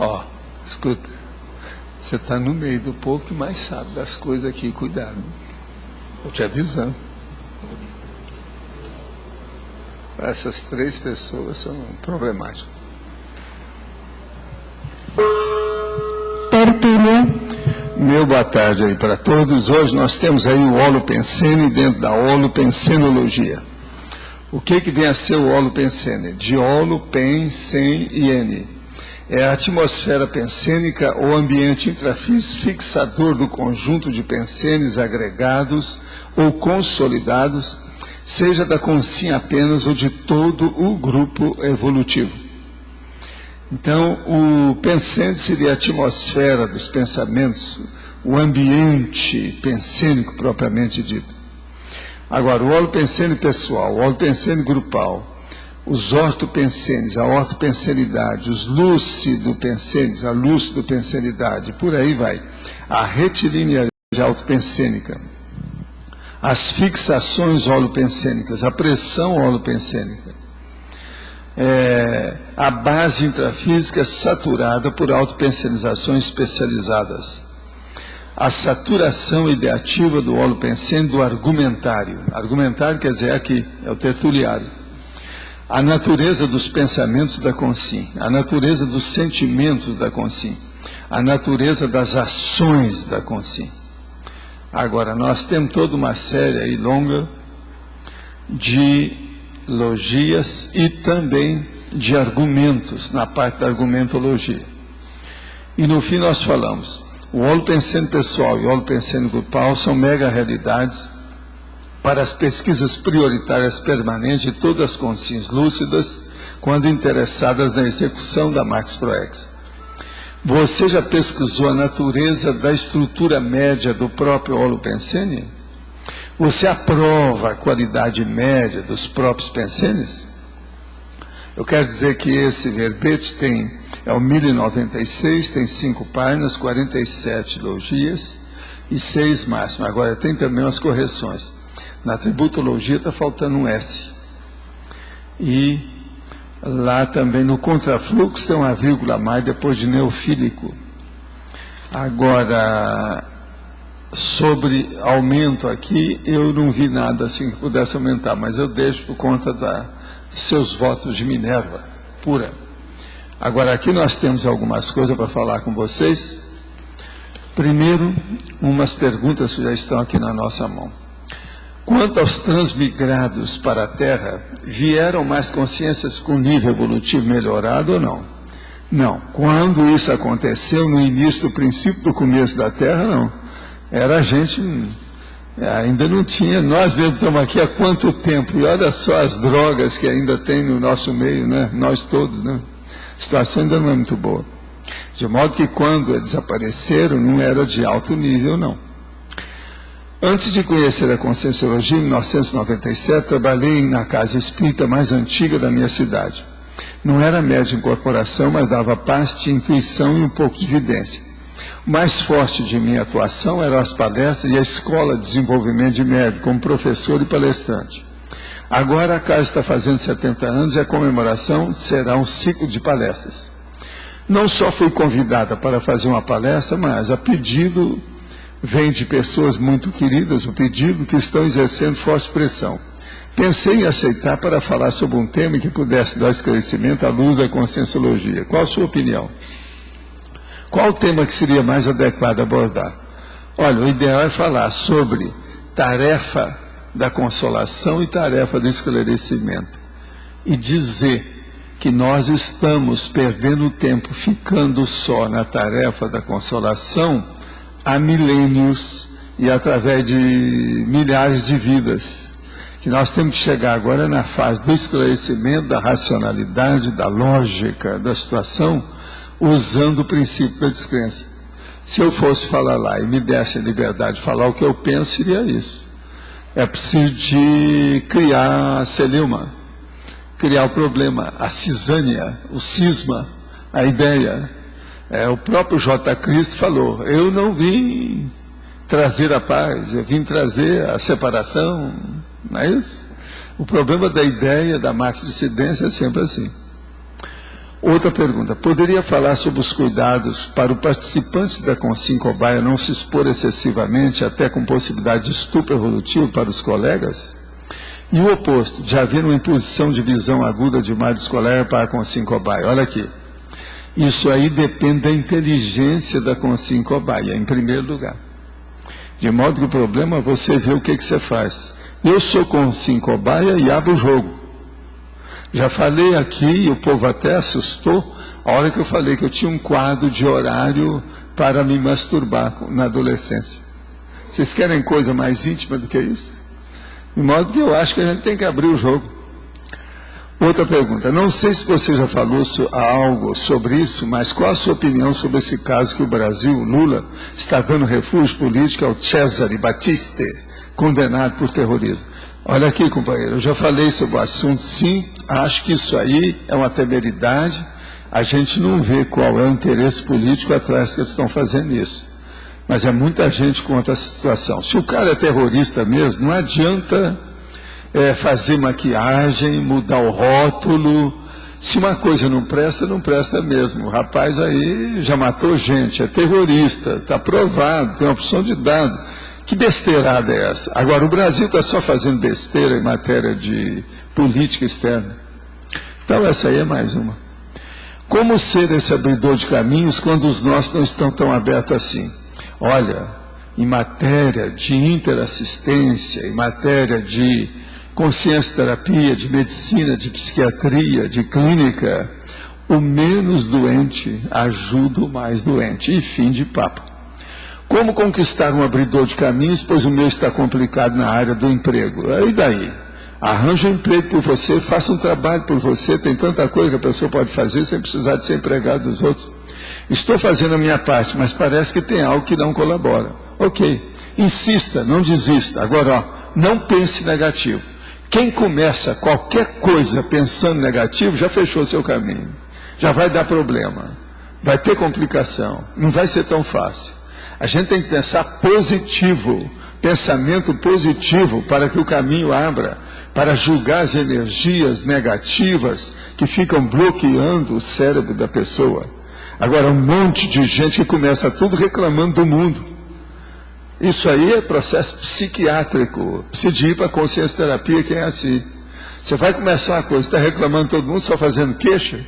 Ó, escuta, você está no meio do povo que mais sabe das coisas aqui, cuidado. Estou te avisando. Essas 3 pessoas são problemáticas. Tertúlia. Meu boa tarde aí para todos. Hoje nós temos aí o Holopensene dentro da Holopensenologia. O que vem a ser o Holopensene? De holo, pen, sen e ene. É a atmosfera pensênica ou ambiente intrafísico fixador do conjunto de pensenes agregados ou consolidados, seja da consciência apenas ou de todo o grupo evolutivo. Então, o pensene seria a atmosfera dos pensamentos, o ambiente pensênico propriamente dito. Agora, o holopensene pessoal, o holopensene grupal, os ortopensenes, a ortopensenidade, os lúcido-pensenes, a lúcido-pensenidade, por aí vai. A retilíneidade autopensênica, as fixações holopensênicas, a pressão holopensênica. A base intrafísica saturada por autopensenizações especializadas. A saturação ideativa do holopensene do argumentário. Argumentário quer dizer aqui, é o tertuliário. A natureza dos pensamentos da consciência, a natureza dos sentimentos da consciência, a natureza das ações da consciência. Agora, nós temos toda uma série aí longa de logias e também de argumentos, na parte da argumentologia. E no fim nós falamos, o holopensene pessoal e o holopensene grupal são mega-realidades para as pesquisas prioritárias permanentes de todas as consciências lúcidas, quando interessadas na execução da Max Proex. Você já pesquisou a natureza da estrutura média do próprio holopensene? Você aprova a qualidade média dos próprios pensenes? Eu quero dizer que esse verbete é o 1096, tem 5 páginas, 47 logias e 6 máximas. Agora tem também umas correções. Na tributologia está faltando um S. E lá também no contrafluxo tem uma vírgula a mais depois de neofílico. Agora, sobre aumento aqui, eu não vi nada assim que pudesse aumentar, mas eu deixo por conta dos seus votos de Minerva, pura. Agora, aqui nós temos algumas coisas para falar com vocês. Primeiro, umas perguntas que já estão aqui na nossa mão. Quanto aos transmigrados para a Terra, vieram mais consciências com nível evolutivo melhorado ou não? Não. Quando isso aconteceu, no início do princípio do começo da Terra, não. Era a gente, ainda não tinha, nós mesmo estamos aqui há quanto tempo, e olha só as drogas que ainda tem no nosso meio, né? Nós todos, né? A situação ainda não é muito boa. De modo que quando eles apareceram, não era de alto nível, não. Antes de conhecer a Conscienciologia, em 1997, trabalhei na casa espírita mais antiga da minha cidade. Não era médium em corporação, mas dava paz, tinha intuição e um pouco de evidência. O mais forte de minha atuação eram as palestras e a escola de desenvolvimento de médium, como professor e palestrante. Agora a casa está fazendo 70 anos e a comemoração será um ciclo de palestras. Não só fui convidada para fazer uma palestra, mas a pedido vem de pessoas muito queridas, o pedido que estão exercendo forte pressão. Pensei em aceitar para falar sobre um tema que pudesse dar esclarecimento à luz da Conscienciologia. Qual a sua opinião? Qual o tema que seria mais adequado abordar? Olha, o ideal é falar sobre tarefa da consolação e tarefa do esclarecimento. E dizer que nós estamos perdendo tempo ficando só na tarefa da consolação há milênios e através de milhares de vidas. Que nós temos que chegar agora na fase do esclarecimento, da racionalidade, da lógica da situação, usando o princípio da descrença. Se eu fosse falar lá e me desse a liberdade de falar o que eu penso, seria isso. É preciso de criar a celeuma, criar o problema, a cisânia, o cisma, a ideia. O próprio J. Cristo falou, eu não vim trazer a paz, eu vim trazer a separação, não é isso? O problema da ideia, da maxidissidência é sempre assim. Outra pergunta, poderia falar sobre os cuidados para o participante da Consim Cobaia não se expor excessivamente, até com possibilidade de estupro evolutivo para os colegas? E o oposto, de haver uma imposição de visão aguda demais dos colegas para a Consim Cobaia. Olha aqui, isso aí depende da inteligência da Consim Cobaia, em primeiro lugar. De modo que o problema é você ver o que você faz. Eu sou Consim Cobaia e abro o jogo. Já falei aqui, e o povo até assustou, a hora que eu falei que eu tinha um quadro de horário para me masturbar na adolescência. Vocês querem coisa mais íntima do que isso? De modo que eu acho que a gente tem que abrir o jogo. Outra pergunta, não sei se você já falou algo sobre isso, mas qual a sua opinião sobre esse caso que o Brasil, Lula, está dando refúgio político ao Cesare Battisti, condenado por terrorismo? Olha aqui, companheiro, eu já falei sobre o assunto, sim, acho que isso aí é uma temeridade, a gente não vê qual é o interesse político atrás que eles estão fazendo isso. Mas é muita gente contra essa situação. Se o cara é terrorista mesmo, não adianta fazer maquiagem, mudar o rótulo. Se uma coisa não presta, não presta mesmo. O rapaz aí já matou gente, é terrorista, está provado, tem uma opção de dado. Que besteirada é essa? Agora, o Brasil está só fazendo besteira em matéria de política externa. Então, essa aí é mais uma. Como ser esse abridor de caminhos quando os nossos não estão tão abertos assim? Olha, em matéria de interassistência, em matéria de consciência-terapia, de medicina, de psiquiatria, de clínica, o menos doente ajuda o mais doente. E fim de papo. Como conquistar um abridor de caminhos, pois o meu está complicado na área do emprego? E daí? Arranja um emprego por você, faça um trabalho por você, tem tanta coisa que a pessoa pode fazer sem precisar de ser empregado dos outros. Estou fazendo a minha parte, mas parece que tem algo que não colabora. Ok, insista, não desista. Agora, ó, não pense negativo. Quem começa qualquer coisa pensando negativo, já fechou seu caminho. Já vai dar problema, vai ter complicação, não vai ser tão fácil. A gente tem que pensar positivo, pensamento positivo para que o caminho abra, para julgar as energias negativas que ficam bloqueando o cérebro da pessoa. Agora, um monte de gente que começa tudo reclamando do mundo. Isso aí é processo psiquiátrico. Precisa ir para a consciência-terapia, quem é assim. Você vai começar uma coisa, está reclamando todo mundo, só fazendo queixa.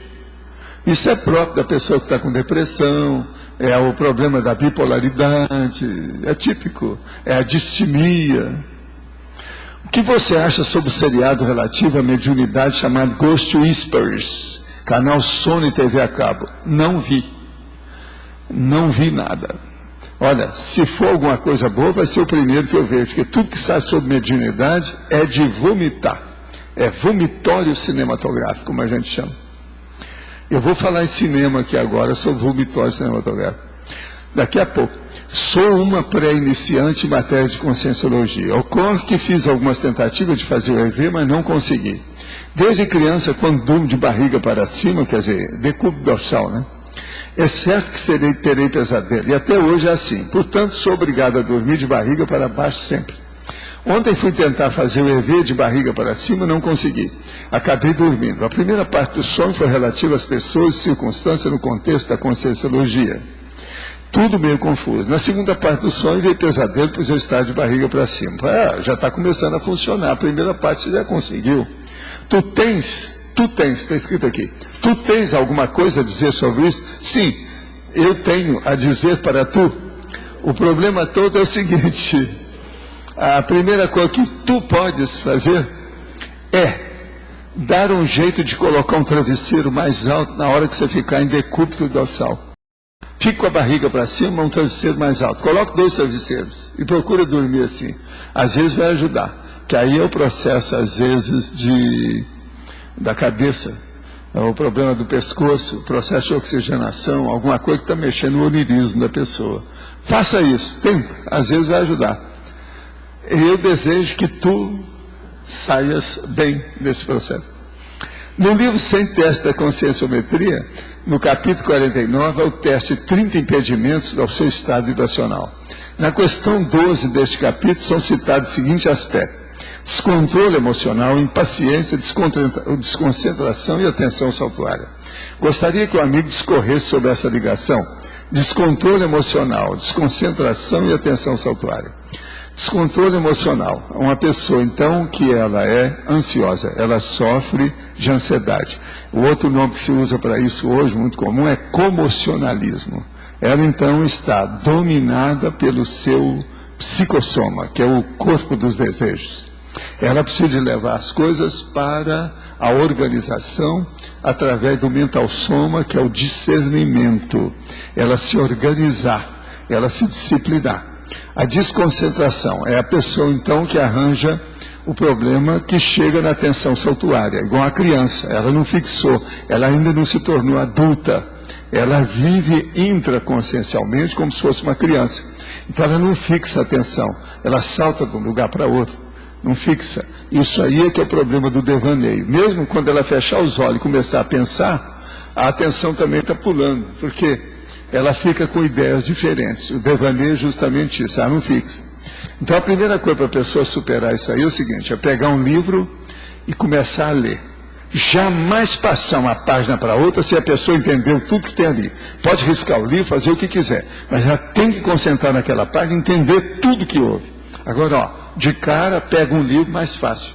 Isso é próprio da pessoa que está com depressão, é o problema da bipolaridade, é típico, é a distimia. O que você acha sobre o seriado relativo à mediunidade chamado Ghost Whispers, canal Sony TV a cabo? Não vi. Não vi nada. Olha, se for alguma coisa boa, vai ser o primeiro que eu vejo, porque tudo que sai sobre mediunidade é de vomitar. É vomitório cinematográfico, como a gente chama. Eu vou falar em cinema aqui agora sobre vomitório cinematográfico. Daqui a pouco. Sou uma pré-iniciante em matéria de conscienciologia. Ocorre que fiz algumas tentativas de fazer o EV, mas não consegui. Desde criança, quando durmo de barriga para cima, quer dizer, decúbito dorsal, né? É certo que terei pesadelo, e até hoje é assim. Portanto, sou obrigado a dormir de barriga para baixo sempre. Ontem fui tentar fazer o EV de barriga para cima, não consegui. Acabei dormindo. A primeira parte do sonho foi relativa às pessoas e circunstâncias no contexto da conscienciologia. Tudo meio confuso. Na segunda parte do sonho veio pesadelo, pois eu estava de barriga para cima. Já está começando a funcionar. A primeira parte você já conseguiu. Tu tens, está escrito aqui. Tu tens alguma coisa a dizer sobre isso? Sim, eu tenho a dizer para tu. O problema todo é o seguinte. A primeira coisa que tu podes fazer é dar um jeito de colocar um travesseiro mais alto na hora que você ficar em decúbito dorsal. Fique com a barriga para cima, um travesseiro mais alto. Coloque 2 travesseiros e procura dormir assim. Às vezes vai ajudar, que aí é o processo, às vezes, da cabeça. É o problema do pescoço, o processo de oxigenação, alguma coisa que está mexendo no onirismo da pessoa. Faça isso, tenta, às vezes vai ajudar. Eu desejo que tu saias bem desse processo. No livro Sem Teste da Conscienciometria, no capítulo 49, é o teste 30 impedimentos ao seu estado vibracional. Na questão 12 deste capítulo, são citados os seguintes aspectos. descontrole emocional, impaciência, desconcentração e atenção saltuária. Gostaria que o amigo discorresse sobre essa ligação. Descontrole emocional, desconcentração e atenção saltuária. Descontrole emocional. Uma pessoa, então, que ela é ansiosa, ela sofre de ansiedade. O outro nome que se usa para isso hoje, muito comum, é comocionalismo. Ela, então, está dominada pelo seu psicossoma, que é o corpo dos desejos. Ela precisa levar as coisas para a organização através do mental soma, que é o discernimento. Ela se organizar, ela se disciplinar. A desconcentração é a pessoa, então, que arranja o problema que chega na atenção saltuária, igual a criança. Ela não fixou, ela ainda não se tornou adulta. Ela vive intraconsciencialmente como se fosse uma criança. Então ela não fixa a atenção, ela salta de um lugar para outro, não fixa. Isso aí é que é o problema do devaneio. Mesmo quando ela fechar os olhos e começar a pensar, a atenção também está pulando, porque ela fica com ideias diferentes. O devaneio é justamente isso, ela não fixa. Então a primeira coisa para a pessoa superar isso aí é o seguinte, é pegar um livro e começar a ler. Jamais passar uma página para outra se a pessoa entendeu tudo que tem ali. Pode riscar o livro, fazer o que quiser, mas ela tem que concentrar naquela página e entender tudo que houve. Agora, ó, de cara, pega um livro mais fácil.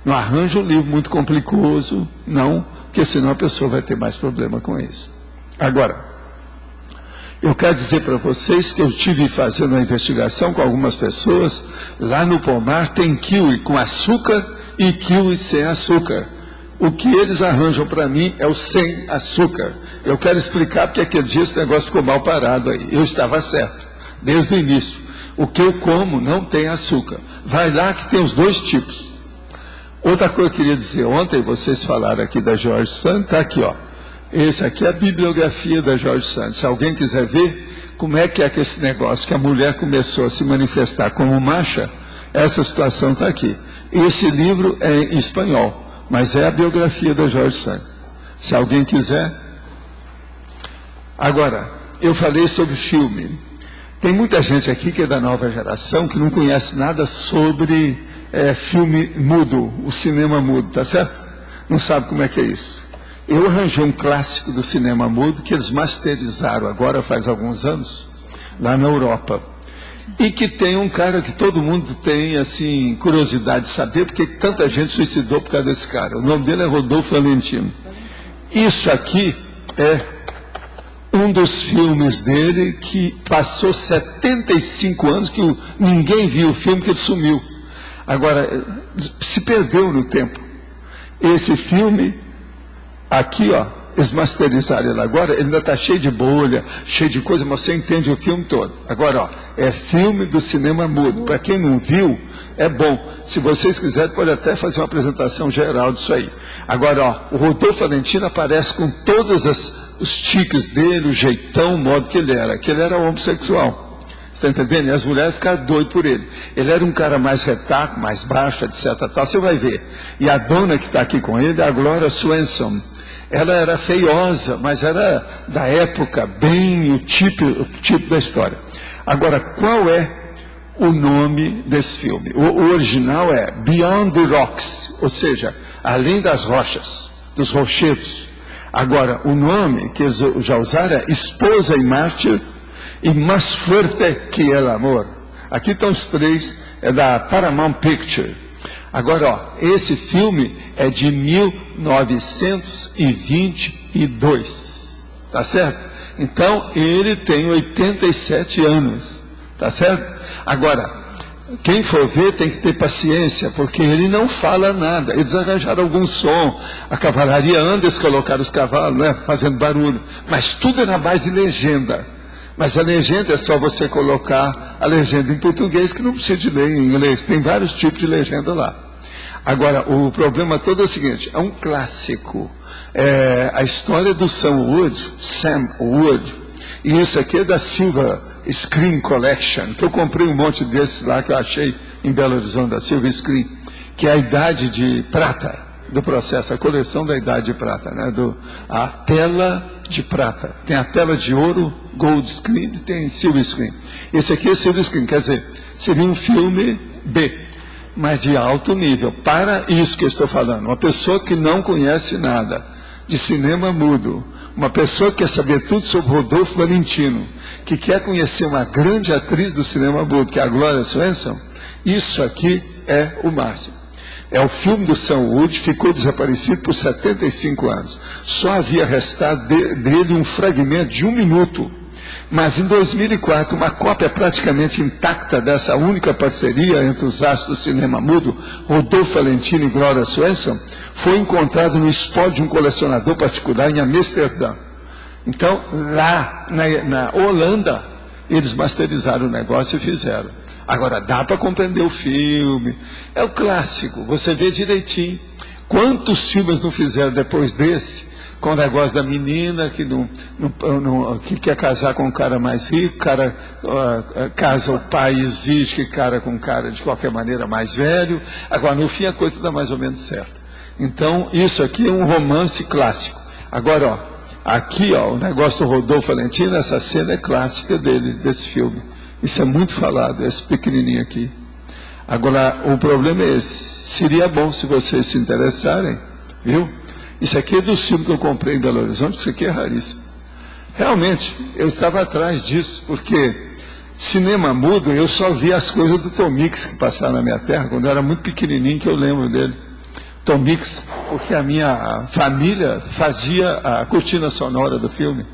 Não arranja um livro muito complicoso, não, porque senão a pessoa vai ter mais problema com isso. Agora, eu quero dizer para vocês que eu estive fazendo uma investigação com algumas pessoas. Lá no pomar tem kiwi com açúcar e kiwi sem açúcar. O que eles arranjam para mim é o sem açúcar. Eu quero explicar porque aquele dia esse negócio ficou mal parado aí. Eu estava certo, desde o início. O que eu como não tem açúcar. Vai lá que tem os dois tipos. Outra coisa que eu queria dizer, ontem vocês falaram aqui da George Sand, está aqui, ó. Esse aqui é a bibliografia da George Sand. Se alguém quiser ver como é que esse negócio, que a mulher começou a se manifestar como macha, essa situação está aqui. Esse livro é em espanhol, mas é a biografia da George Sand. Se alguém quiser. Agora, eu falei sobre filme. Tem muita gente aqui que é da nova geração que não conhece nada sobre filme mudo, o cinema mudo, tá certo? Não sabe como é que é isso. Eu arranjei um clássico do cinema mudo que eles masterizaram agora faz alguns anos, lá na Europa. E que tem um cara que todo mundo tem, assim, curiosidade de saber porque tanta gente suicidou por causa desse cara. O nome dele é Rodolfo Valentino. Isso aqui é um dos filmes dele que passou 75 anos que ninguém viu o filme, que ele sumiu. Agora, se perdeu no tempo. Esse filme, aqui, ó, eles masterizaram ele agora, ele ainda está cheio de bolha, cheio de coisa, mas você entende o filme todo. Agora, ó, é filme do cinema mudo. Para quem não viu, é bom. Se vocês quiserem, pode até fazer uma apresentação geral disso aí. Agora, ó, o Rodolfo Valentino aparece com todos os tiques dele, o jeitão, o modo que ele era homossexual. Você está entendendo? E as mulheres ficaram doidas por ele. Ele era um cara mais retaco, mais baixo, etc. Tal. Você vai ver. E a dona que está aqui com ele é a Gloria Swanson. Ela era feiosa, mas era da época, bem o tipo da história. Agora, qual é o nome desse filme? O original é Beyond the Rocks, ou seja, além das rochas, dos rochedos. Agora, o nome que eles já usaram é Esposa e Mártir e Mais Fuerte que el Amor. Aqui estão os três, é da Paramount Picture. Agora, ó, esse filme é de 1922, tá certo? Então, ele tem 87 anos, tá certo? Agora, quem for ver tem que ter paciência, porque ele não fala nada. Eles arranjaram algum som, a cavalaria anda, eles colocaram os cavalos, né, fazendo barulho, mas tudo é na base de legenda. Mas a legenda é só você colocar a legenda em português, que não precisa de ler em inglês. Tem vários tipos de legenda lá. Agora, o problema todo é o seguinte, é um clássico. É a história do Sam Wood. E isso aqui é da Silver Screen Collection, que eu comprei um monte desses lá, que eu achei em Belo Horizonte, da Silver Screen, que é a idade de prata do processo, a coleção da idade de prata, né? A tela de prata. Tem a tela de ouro, gold screen, e tem silver screen. Esse aqui é silver screen, quer dizer, seria um filme B. mas de alto nível. Para isso que eu estou falando, uma pessoa que não conhece nada de cinema mudo, uma pessoa que quer saber tudo sobre Rodolfo Valentino, que quer conhecer uma grande atriz do cinema mudo, que é a Gloria Swanson, isso aqui é o máximo. É o filme do Sam Wood, ficou desaparecido por 75 anos. Só havia restado dele um fragmento de 1 minuto. Mas em 2004, uma cópia praticamente intacta dessa única parceria entre os astros do cinema mudo, Rodolfo Valentino e Gloria Swanson, foi encontrado no espólio de um colecionador particular em Amsterdã. Então, lá na Holanda, eles masterizaram o negócio e fizeram. Agora, dá para compreender o filme, é o clássico, você vê direitinho. Quantos filmes não fizeram depois desse, com o negócio da menina que quer casar com um cara mais rico, casa, o pai exige que cara com um cara de qualquer maneira mais velho. Agora, no fim, a coisa dá mais ou menos certo. Então, isso aqui é um romance clássico. Agora, ó, aqui, ó, o negócio do Rodolfo Valentino, essa cena é clássica desse filme. Isso é muito falado, esse pequenininho aqui. Agora, o problema é esse. Seria bom se vocês se interessarem, viu? Isso aqui é do filme que eu comprei em Belo Horizonte, isso aqui é raríssimo. Realmente, eu estava atrás disso, porque cinema mudo, eu só vi as coisas do Tom Mix que passaram na minha terra, quando eu era muito pequenininho, que eu lembro dele. Tom Mix, porque a minha família fazia a cortina sonora do filme.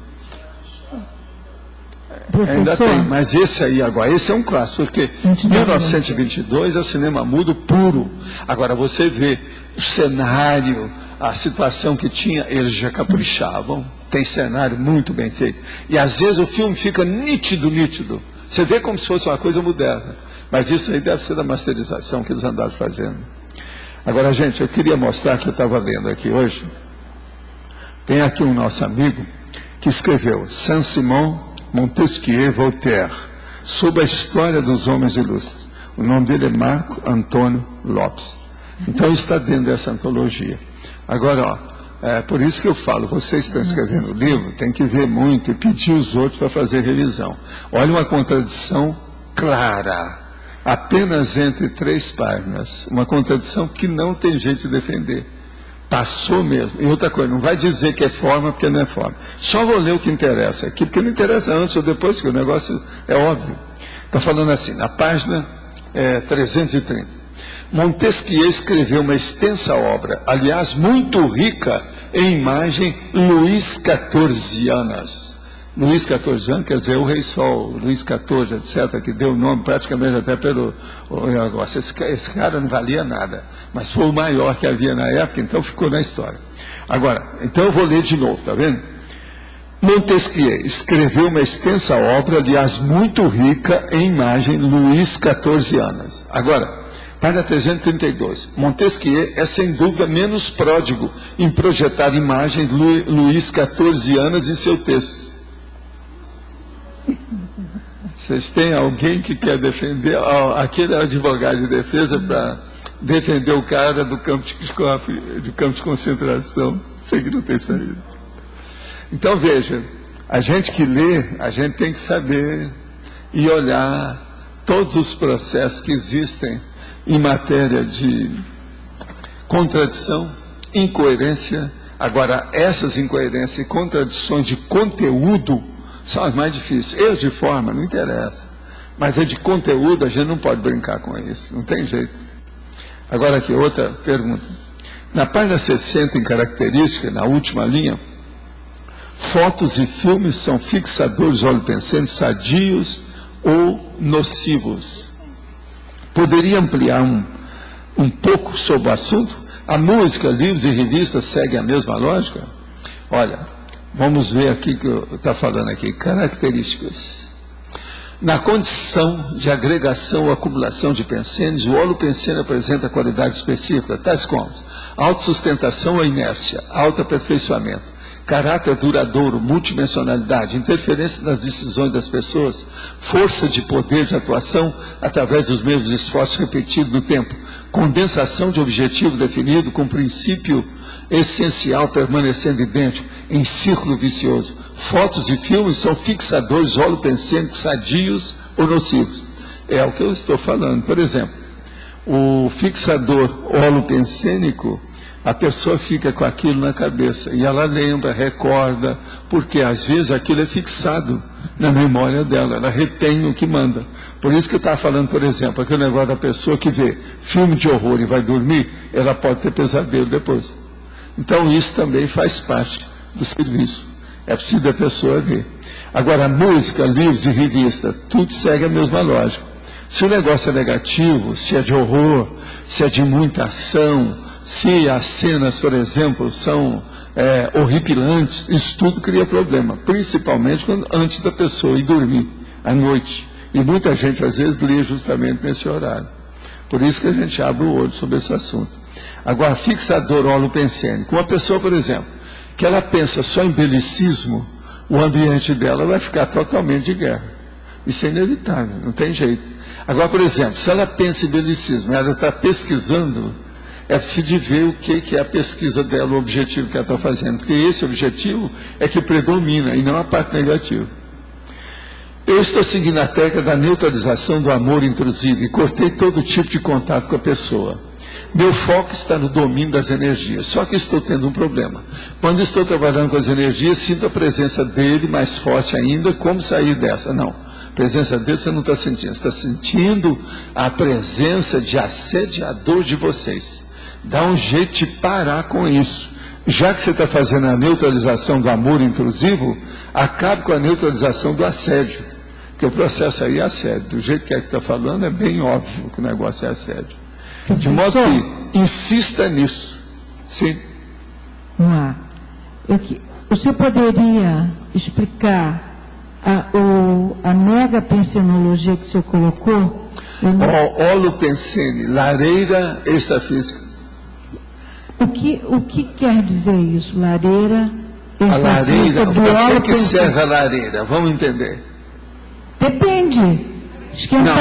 Professor, ainda tem, mas esse aí agora, esse é um clássico, porque 1922 é o cinema mudo puro. Agora você vê o cenário, a situação que tinha, eles já caprichavam, tem cenário muito bem feito. E às vezes o filme fica nítido. Você vê como se fosse uma coisa moderna. Mas isso aí deve ser da masterização que eles andaram fazendo. Agora, gente, eu queria mostrar que eu estava lendo aqui hoje. Tem aqui um nosso amigo que escreveu Saint-Simon, Montesquieu, Voltaire, sobre a história dos homens ilustres. O nome dele é Marco Antônio Lopes. Então, está dentro dessa antologia. Agora, ó, por isso que eu falo, vocês estão escrevendo o livro, tem que ver muito e pedir os outros para fazer revisão. Olha uma contradição clara, apenas entre 3 páginas, uma contradição que não tem jeito de defender. Passou mesmo. E outra coisa, não vai dizer que é forma, porque não é forma. Só vou ler o que interessa aqui, porque não interessa antes ou depois, porque o negócio é óbvio. Está falando assim, na página 330. Montesquieu escreveu uma extensa obra, aliás, muito rica em imagem luís-XIV-anas. Luís XIV, quer dizer, o Rei Sol, Luís XIV, etc., que deu o nome praticamente até pelo negócio. Esse cara não valia nada, mas foi o maior que havia na época, então ficou na história. Agora, então eu vou ler de novo, tá vendo? Montesquieu escreveu uma extensa obra, aliás, muito rica em imagem luís-XIV-anas. Agora, página 332. Montesquieu é, sem dúvida, menos pródigo em projetar imagens luís-XIV-anas em seu texto. Vocês têm alguém que quer defender? Aquele advogado de defesa para defender o cara do campo de concentração. Sei que não tem saída. Então, veja, a gente que lê, a gente tem que saber e olhar todos os processos que existem em matéria de contradição, incoerência. Agora, essas incoerências e contradições de conteúdo são as mais difíceis. Erro de forma não interessa, mas é de conteúdo, a gente não pode brincar com isso, não tem jeito. Agora aqui, outra pergunta. Na página 60, em característica, na última linha, fotos e filmes são fixadores olopensantes sadios ou nocivos. Poderia ampliar um pouco sobre o assunto? A música, livros e revistas seguem a mesma lógica? Olha, vamos ver aqui que está falando aqui, características. Na condição de agregação ou acumulação de pensênios, o holopensênio apresenta qualidades específicas, tais como autossustentação ou inércia, autoaperfeiçoamento, caráter duradouro, multidimensionalidade, interferência nas decisões das pessoas, força de poder de atuação através dos mesmos esforços repetidos no tempo, condensação de objetivo definido com princípio essencial permanecendo idêntico, em círculo vicioso. Fotos e filmes são fixadores holopensênicos sadios ou nocivos. É o que eu estou falando. Por exemplo, O fixador holopensênico, a pessoa fica com aquilo na cabeça e ela lembra, recorda, porque às vezes aquilo é fixado na memória dela, ela retém o que manda. Por isso que eu estava falando, por exemplo, aquele negócio da pessoa que vê filme de horror e vai dormir, ela pode ter pesadelo depois. Então isso também faz parte do serviço. É preciso a pessoa ver. Agora, música, livros e revista, tudo segue a mesma lógica. Se o negócio é negativo, se é de horror, se é de muita ação, se as cenas, por exemplo, são horripilantes, isso tudo cria problema, principalmente antes da pessoa ir dormir, à noite. E muita gente, às vezes, lê justamente nesse horário. Por isso que a gente abre o olho sobre esse assunto. Agora, fixador holopensênico. Uma pessoa, por exemplo, que ela pensa só em belicismo, o ambiente dela vai ficar totalmente de guerra. Isso é inevitável, não tem jeito. Agora, por exemplo, se ela pensa em belicismo, ela está pesquisando, é preciso ver o que é a pesquisa dela, o objetivo que ela está fazendo, porque esse objetivo é que predomina e não a parte negativa. Eu estou seguindo a técnica da neutralização do amor intrusivo e cortei todo tipo de contato com a pessoa. Meu foco está no domínio das energias, só que estou tendo um problema. Quando estou trabalhando com as energias, sinto a presença dele mais forte ainda. Como sair dessa? Não. A presença dele você não está sentindo. Você está sentindo a presença de assediador de vocês. Dá um jeito de parar com isso. Já que você está fazendo a neutralização do amor intrusivo, acabe com a neutralização do assédio. Porque o processo aí é assédio. Do jeito que está falando, é bem óbvio que o negócio é assédio. De modo que insista nisso. Sim. Vamos lá. O senhor poderia explicar a mega pensenologia que o senhor colocou? Holopensene, lareira extrafísica. O que quer dizer isso? Lareira extrafísica do holopensene. Para que serve a holopensene? lareira? Vamos entender. Depende. Esquentar,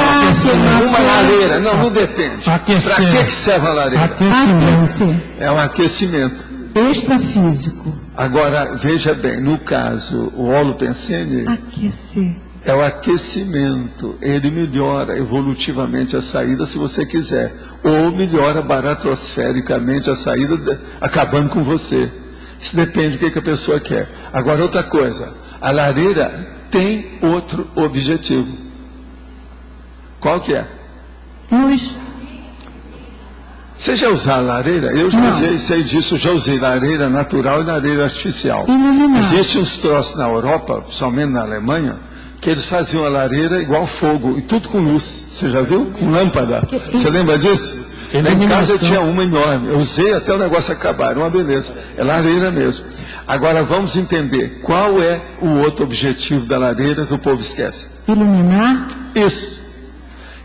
uma lareira. Não depende. Para que serve a lareira? Aquecer. É um aquecimento. Extrafísico. Agora, veja bem, no caso, o holopensene Aquecer. é o aquecimento. Ele melhora evolutivamente a saída, se você quiser. Ou melhora baratrosfericamente a saída, acabando com você. Isso depende do que a pessoa quer. Agora, outra coisa. A lareira tem outro objetivo. Qual que é? Luz. Você já usou lareira? Eu já usei, sei disso, já usei lareira natural e lareira artificial. Iluminar. Existem uns troços na Europa, somente na Alemanha, que eles faziam a lareira igual fogo, e tudo com luz. Você já viu? Com lâmpada. Você lembra disso? Lá em casa eu tinha uma enorme. Eu usei até o negócio acabar, era uma beleza. É lareira mesmo. Agora vamos entender qual é o outro objetivo da lareira que o povo esquece. Iluminar. Isso.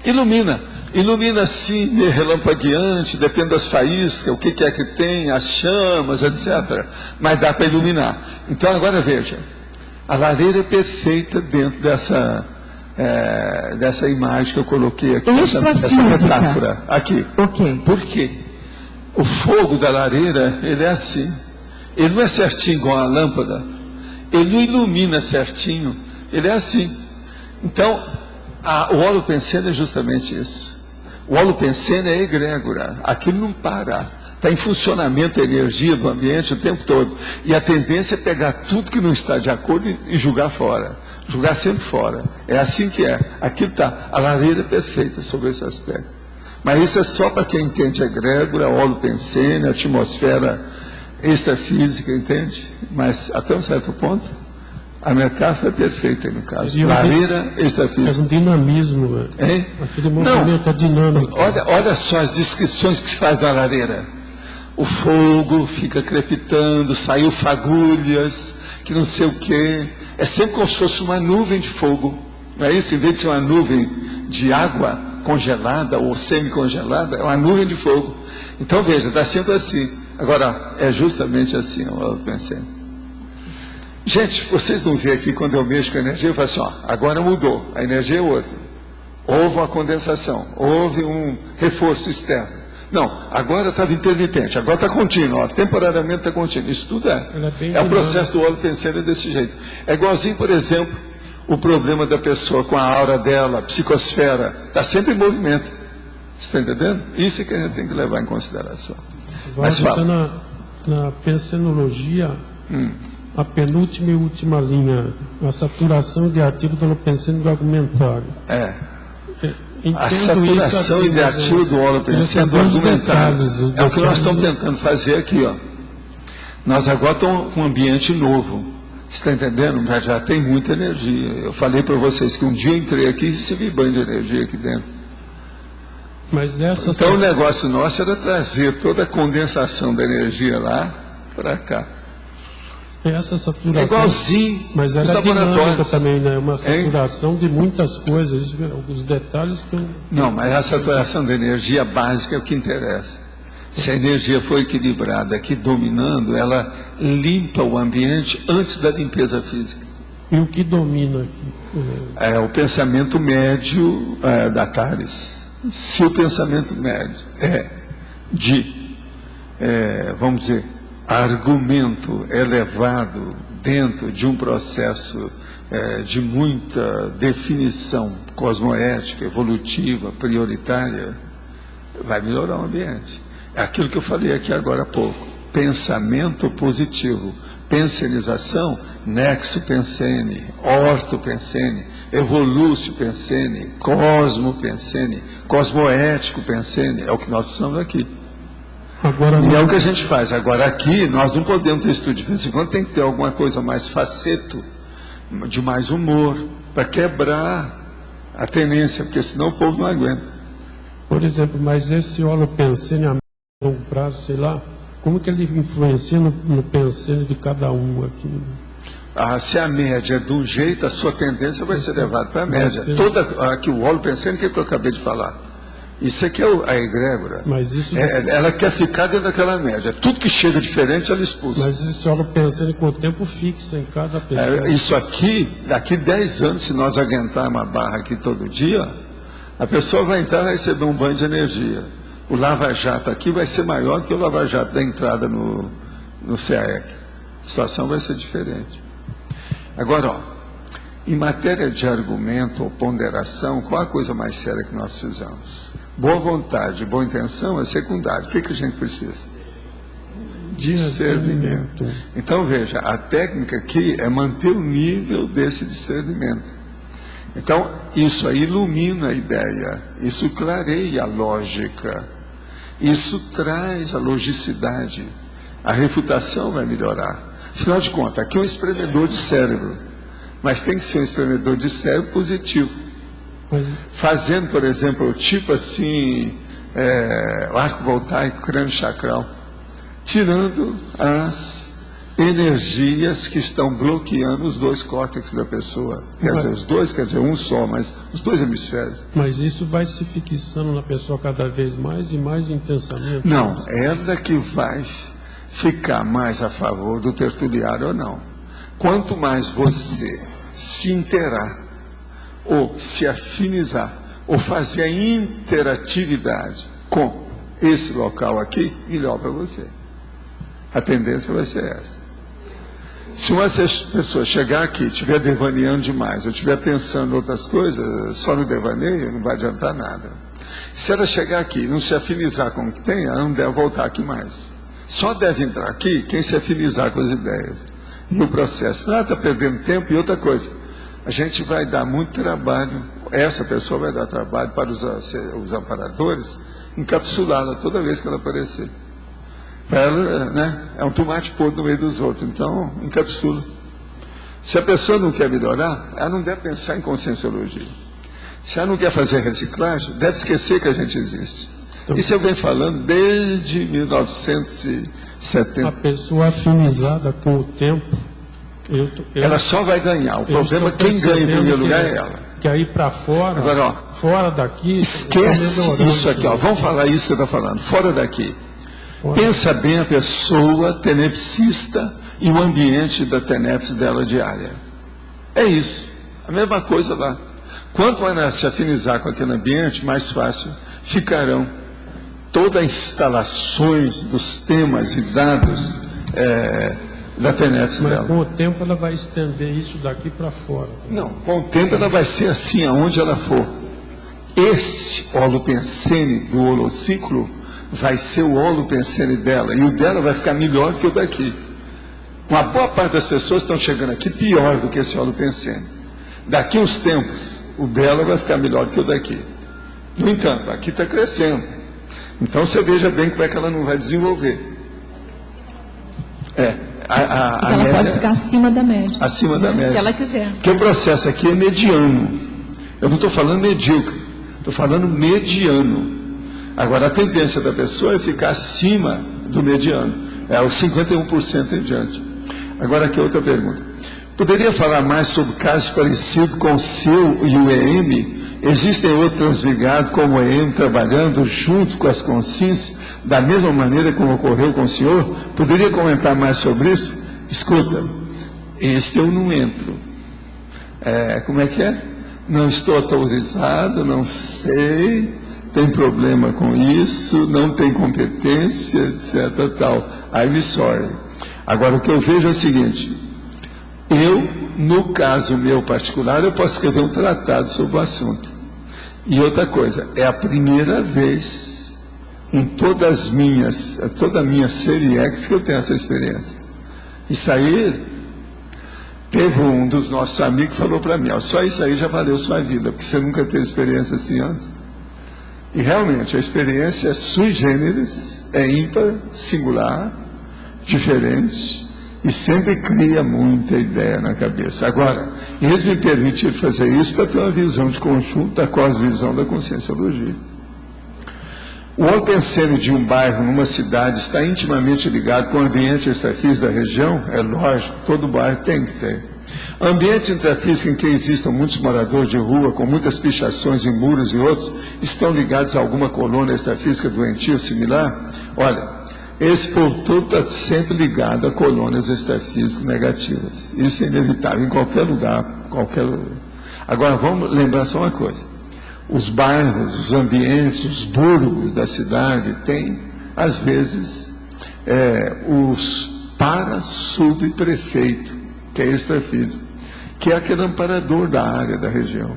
Ilumina. Ilumina sim, relampagueante, depende das faíscas, o que é que tem, as chamas, etc. Mas dá para iluminar. Então agora veja, a lareira é perfeita dentro dessa imagem que eu coloquei aqui, essa metáfora aqui. Ok. Por quê? O fogo da lareira, ele é assim. Ele não é certinho igual a lâmpada. Ele não ilumina certinho. Ele é assim. Então, o holopensene é justamente isso. O holopensene é egrégora. Aquilo não para. Está em funcionamento a energia do ambiente o tempo todo. E a tendência é pegar tudo que não está de acordo e jogar fora. Jogar sempre fora. É assim que é. Aqui está. A lareira é perfeita sobre esse aspecto. Mas isso é só para quem entende a egrégora, holopensene, a atmosfera extrafísica, entende? Mas até um certo ponto, a metáfora é perfeita no caso. Seria lareira extrafísica. É um dinamismo. Hein? Aquele movimento é dinâmico. Olha só as descrições que se faz da lareira. O fogo fica crepitando, saiu fagulhas, que não sei o quê. É sempre como se fosse uma nuvem de fogo. Não é isso? Em vez de ser uma nuvem de água congelada ou semi-congelada, é uma nuvem de fogo. Então veja, está sempre assim. Agora, é justamente assim, eu pensei. Gente, vocês não veem aqui quando eu mexo com a energia, eu falo assim, ó, agora mudou, a energia é outra. Houve uma condensação, houve um reforço externo. Não, agora estava intermitente, agora está contínuo, ó, temporariamente está contínuo. Isso tudo é o processo do holopensene desse jeito. É igualzinho, por exemplo, o problema da pessoa com a aura dela, a psicosfera, está sempre em movimento. Você está entendendo? Isso é que a gente tem que levar em consideração. Mas Está fala. na pensenologia, a penúltima e última linha, a saturação ideativa do holopensene do argumentário. A saturação ideativa do holopensene do argumentário. É o que nós estamos tentando fazer aqui, ó. Nós agora estamos com um ambiente novo. Você está entendendo? Mas já tem muita energia. Eu falei para vocês que um dia eu entrei aqui e recebi banho de energia aqui dentro. Mas então o negócio nosso era trazer toda a condensação da energia lá para cá. Essa saturação, é igualzinho, mas ela é dinâmica também, né? Uma saturação de muitas coisas, os detalhes que eu... Não, mas a saturação da energia básica é o que interessa. Se a energia for equilibrada aqui, dominando, ela limpa o ambiente antes da limpeza física. E o que domina aqui? É o pensamento médio da Tales. Se o pensamento médio é de, vamos dizer, argumento elevado dentro de um processo de muita definição cosmoética, evolutiva, prioritária, vai melhorar o ambiente. É aquilo que eu falei aqui agora há pouco. Pensamento positivo, pensenização, nexo pensene, orto pensene, evolúcio pensene, cosmo pensene, cosmoético pensene, é o que nós precisamos aqui. Agora, e é o que a gente faz. Agora aqui, nós não podemos ter estudo de vez em quando, tem que ter alguma coisa mais faceto, de mais humor, para quebrar a tendência, porque senão o povo não aguenta. Por exemplo, mas esse holopensene a longo prazo, sei lá, como que ele influencia no pensene de cada um aqui? Se a média é de um jeito, a sua tendência vai ser levada para a média. Aqui o holopensene, o que eu acabei de falar? Isso aqui é a egrégora. Mas isso ela quer ficar dentro daquela média. Tudo que chega diferente, ela expulsa. Mas esse holopensene com o tempo fixa em cada pessoa. Isso aqui, daqui 10 anos, se nós aguentarmos uma barra aqui todo dia, a pessoa vai entrar e vai receber um banho de energia. O lava-jato aqui vai ser maior do que o lava-jato da entrada no CAEC. A situação vai ser diferente. Agora, ó, em matéria de argumento ou ponderação, qual a coisa mais séria que nós precisamos? Boa vontade, boa intenção é secundário. O que a gente precisa? Discernimento. Então, veja, a técnica aqui é manter o nível desse discernimento. Então, isso aí ilumina a ideia, isso clareia a lógica, isso traz a logicidade, a refutação vai melhorar. Afinal de contas, aqui é um espremedor de cérebro, mas tem que ser um espremedor de cérebro positivo. Fazendo, por exemplo, tipo assim, o arco voltaico, crânio chacral, tirando as energias que estão bloqueando os dois córtex da pessoa. Quer dizer, os dois, quer dizer, um só, mas os dois hemisférios. Mas isso vai se fixando na pessoa cada vez mais e mais intensamente? Não, ela que vai ficar mais a favor do tertuliário ou não. Quanto mais você se interar, ou se afinizar, ou fazer a interatividade com esse local aqui, melhor para você. A tendência vai ser essa. Se uma pessoa chegar aqui e estiver devaneando demais, ou estiver pensando em outras coisas, só no devaneio, não vai adiantar nada. Se ela chegar aqui e não se afinizar com o que tem, ela não deve voltar aqui mais. Só deve entrar aqui quem se afinizar com as ideias. E o processo, nada, está perdendo tempo. E outra coisa, a gente vai dar muito trabalho, essa pessoa vai dar trabalho para os amparadores, encapsulá-la toda vez que ela aparecer. Para ela, né, é um tomate podre no meio dos outros, então encapsula. Se a pessoa não quer melhorar, ela não deve pensar em conscienciologia. Se ela não quer fazer reciclagem, deve esquecer que a gente existe. Isso eu venho falando desde 1970. A pessoa afinizada com o tempo, ela só vai ganhar. O problema é quem ganha em primeiro lugar é ela. Que aí para fora, agora, ó, fora daqui... Esquece isso aqui, ó, vamos falar isso que você está falando, fora daqui. Pensa bem a pessoa tenepsista e o ambiente da tenepse dela diária. É isso, a mesma coisa lá. Quanto mais se afinizar com aquele ambiente, mais fácil ficarão todas as instalações dos temas e dados da tenepse dela. Mas com o tempo ela vai estender isso daqui para fora. Não, com o tempo ela vai ser assim aonde ela for. esse holopensene do holociclo vai ser o holopensene dela, e o dela vai ficar melhor que o daqui. Uma boa parte das pessoas estão chegando aqui pior do que esse holopensene. Daqui uns tempos, o dela vai ficar melhor que o daqui. No entanto, aqui está crescendo. Então você veja bem como é que ela não vai desenvolver. A ela média, pode ficar acima da média. Acima da média. Se ela quiser. Porque o processo aqui é mediano. Eu não estou falando medíocre, estou falando mediano. Agora, a tendência da pessoa é ficar acima do mediano. É os 51% em diante. Agora, aqui outra pergunta. Poderia falar mais sobre casos parecidos com o seu e o EM? Existem outros transligados como o EM trabalhando junto com as consciências, da mesma maneira como ocorreu com o senhor? Poderia comentar mais sobre isso? Escuta, esse eu não entro. Como é que é? Não estou autorizado, não sei, tem problema com isso, não tem competência, etc. Tal. I'm sorry. Agora, o que eu vejo é o seguinte, no caso meu particular, eu posso escrever um tratado sobre o assunto. E outra coisa, é a primeira vez em toda a minha série X que eu tenho essa experiência. Isso aí, teve um dos nossos amigos que falou para mim, só isso aí já valeu sua vida, porque você nunca teve experiência assim antes. E realmente, a experiência é sui generis, é ímpar, singular, diferente, e sempre cria muita ideia na cabeça. Agora, eles me permitiram fazer isso para ter uma visão de conjunto da cosmovisão da conscienciologia. O holopensene de um bairro, numa cidade, está intimamente ligado com o ambiente extrafísico da região? É lógico, todo bairro tem que ter. Ambientes intrafísicos em que existam muitos moradores de rua, com muitas pichações em muros e outros, estão ligados a alguma colônia extrafísica doentia ou similar? Olha, esse povo todo está sempre ligado a colônias extrafísicas negativas. Isso é inevitável em qualquer lugar, Agora, vamos lembrar só uma coisa. Os bairros, os ambientes, os burgos da cidade têm, às vezes, os para-subprefeito, que é extrafísico, que é aquele amparador da área, da região.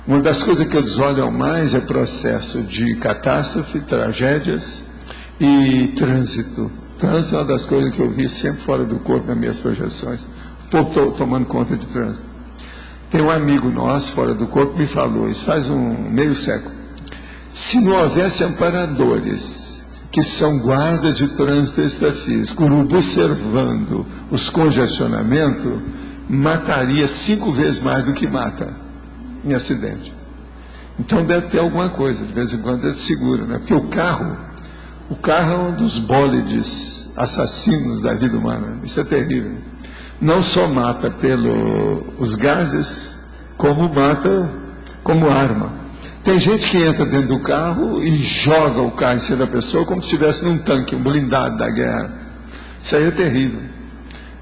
Uma das coisas que eles olham mais é processo de catástrofe, tragédias e trânsito. Trânsito é uma das coisas que eu vi sempre fora do corpo nas minhas projeções. O povo tomando conta de trânsito. Tem um amigo nosso fora do corpo que me falou, isso faz meio século. Se não houvesse amparadores, que são guardas de trânsito extrafísico, observando os congestionamentos, mataria 5 vezes mais do que mata em acidente. Então deve ter alguma coisa, de vez em quando é seguro, né? Porque o carro é um dos bólides assassinos da vida humana. Isso é terrível. Não só mata pelos gases, como mata como arma. Tem gente que entra dentro do carro e joga o carro em cima da pessoa como se estivesse num tanque, um blindado da guerra. Isso aí é terrível.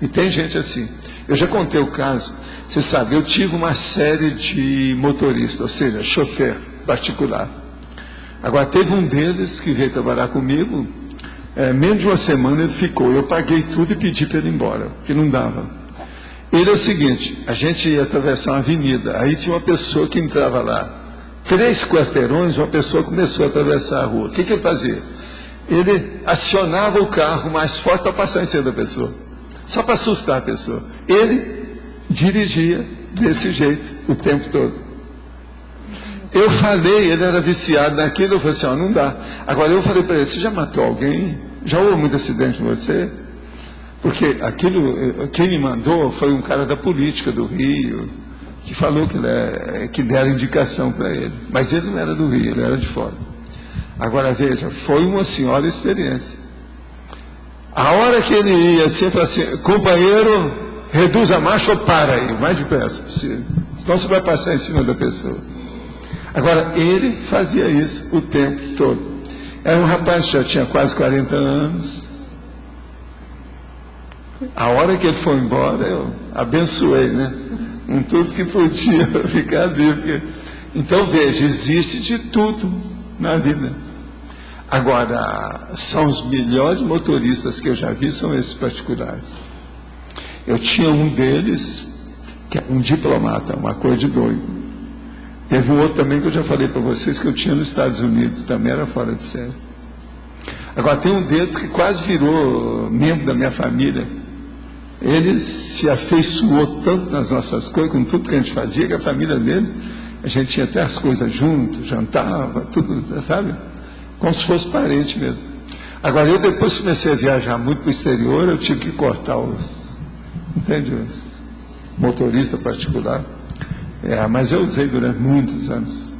E tem gente assim. Eu já contei o caso. Você sabe, eu tive uma série de motoristas, ou seja, chofer particular. Agora, teve um deles que veio trabalhar comigo, menos de uma semana ele ficou. Eu paguei tudo e pedi para ele ir embora, porque não dava. Ele é o seguinte, a gente ia atravessar uma avenida, aí tinha uma pessoa que entrava lá. 3 quarteirões, uma pessoa começou a atravessar a rua. O que ele fazia? Ele acionava o carro mais forte para passar em cima da pessoa, só para assustar a pessoa. Ele dirigia desse jeito o tempo todo. Eu falei, ele era viciado naquilo, eu falei assim, não dá. Agora eu falei para ele, você já matou alguém? Já houve muito acidente com você? Porque quem me mandou foi um cara da política do Rio, que falou que deram indicação para ele. Mas ele não era do Rio, ele era de fora. Agora veja, foi uma senhora experiência. A hora que ele ia assim, eu falei assim, companheiro, reduz a marcha ou para aí, o mais depressa possível. Senão você vai passar em cima da pessoa. Agora, ele fazia isso o tempo todo. Era um rapaz que já tinha quase 40 anos. A hora que ele foi embora, eu abençoei, né? Com tudo que podia ficar vivo. Então, veja, existe de tudo na vida. Agora, são os melhores motoristas que eu já vi, são esses particulares. Eu tinha um deles, que era um diplomata, uma coisa de doido. Teve um outro também que eu já falei para vocês que eu tinha nos Estados Unidos, também era fora de série. Agora, tem um deles que quase virou membro da minha família. Ele se afeiçoou tanto nas nossas coisas, com tudo que a gente fazia, que a família dele, a gente tinha até as coisas juntos, jantava, tudo, sabe? Como se fosse parente mesmo. Agora, eu depois comecei a viajar muito para o exterior, eu tive que cortar entende? Os motorista particular. Mas eu usei durante muitos anos,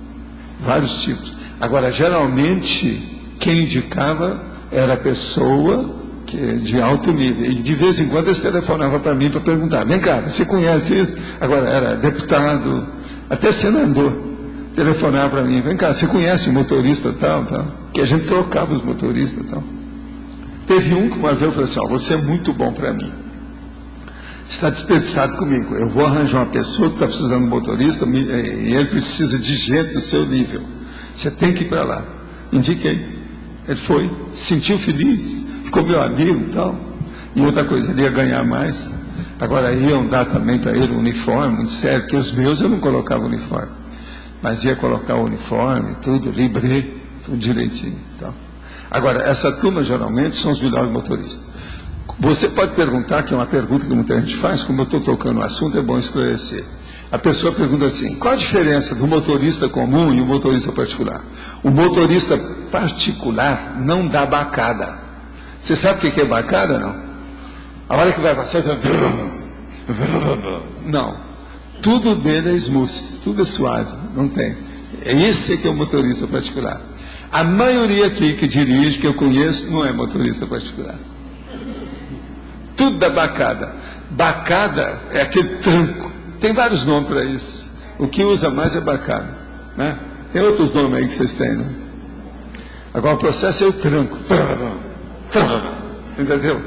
vários tipos. Agora, geralmente, quem indicava era a pessoa de alto nível. E de vez em quando eles telefonavam para mim para perguntar: vem cá, você conhece isso? Agora, era deputado, até senador, telefonava para mim: vem cá, você conhece o motorista tal? Que a gente trocava os motoristas tal. Teve um que uma vez eu falei assim: você é muito bom para mim. Está desperdiçado comigo. Eu vou arranjar uma pessoa que está precisando de um motorista e ele precisa de gente do seu nível. Você tem que ir para lá. Indiquei. Ele foi, se sentiu feliz, ficou meu amigo e tal. E outra coisa, ele ia ganhar mais. Agora iam dar também para ele um uniforme, muito sério, porque os meus eu não colocava uniforme. Mas ia colocar o uniforme, tudo, libré, tudo direitinho e tal. Agora, essa turma geralmente são os melhores motoristas. Você pode perguntar, que é uma pergunta que muita gente faz, como eu estou tocando o assunto, é bom esclarecer. A pessoa pergunta assim: qual a diferença do motorista comum e o motorista particular? O motorista particular não dá bacada. Você sabe o que é bacada, não? A hora que vai passar, não. Tudo dele é smooth, tudo é suave, não tem. Esse que é o motorista particular. A maioria aqui que dirige, que eu conheço, não é motorista particular. Tudo da bacada. Bacada é aquele tranco. Tem vários nomes para isso. O que usa mais é bacada, né? Tem outros nomes aí que vocês têm, né? Agora o processo é o tranco. Entendeu?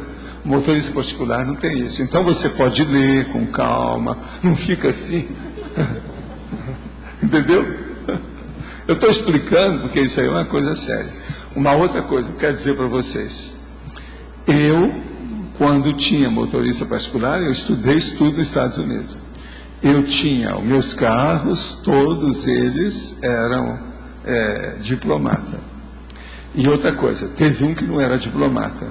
O motorista particular não tem isso. Então você pode ler com calma, não fica assim. Entendeu? Eu estou explicando porque isso aí é uma coisa séria. Uma outra coisa que eu quero dizer para vocês. Quando tinha motorista particular, eu estudei tudo nos Estados Unidos. Eu tinha os meus carros, todos eles eram diplomata. E outra coisa, teve um que não era diplomata.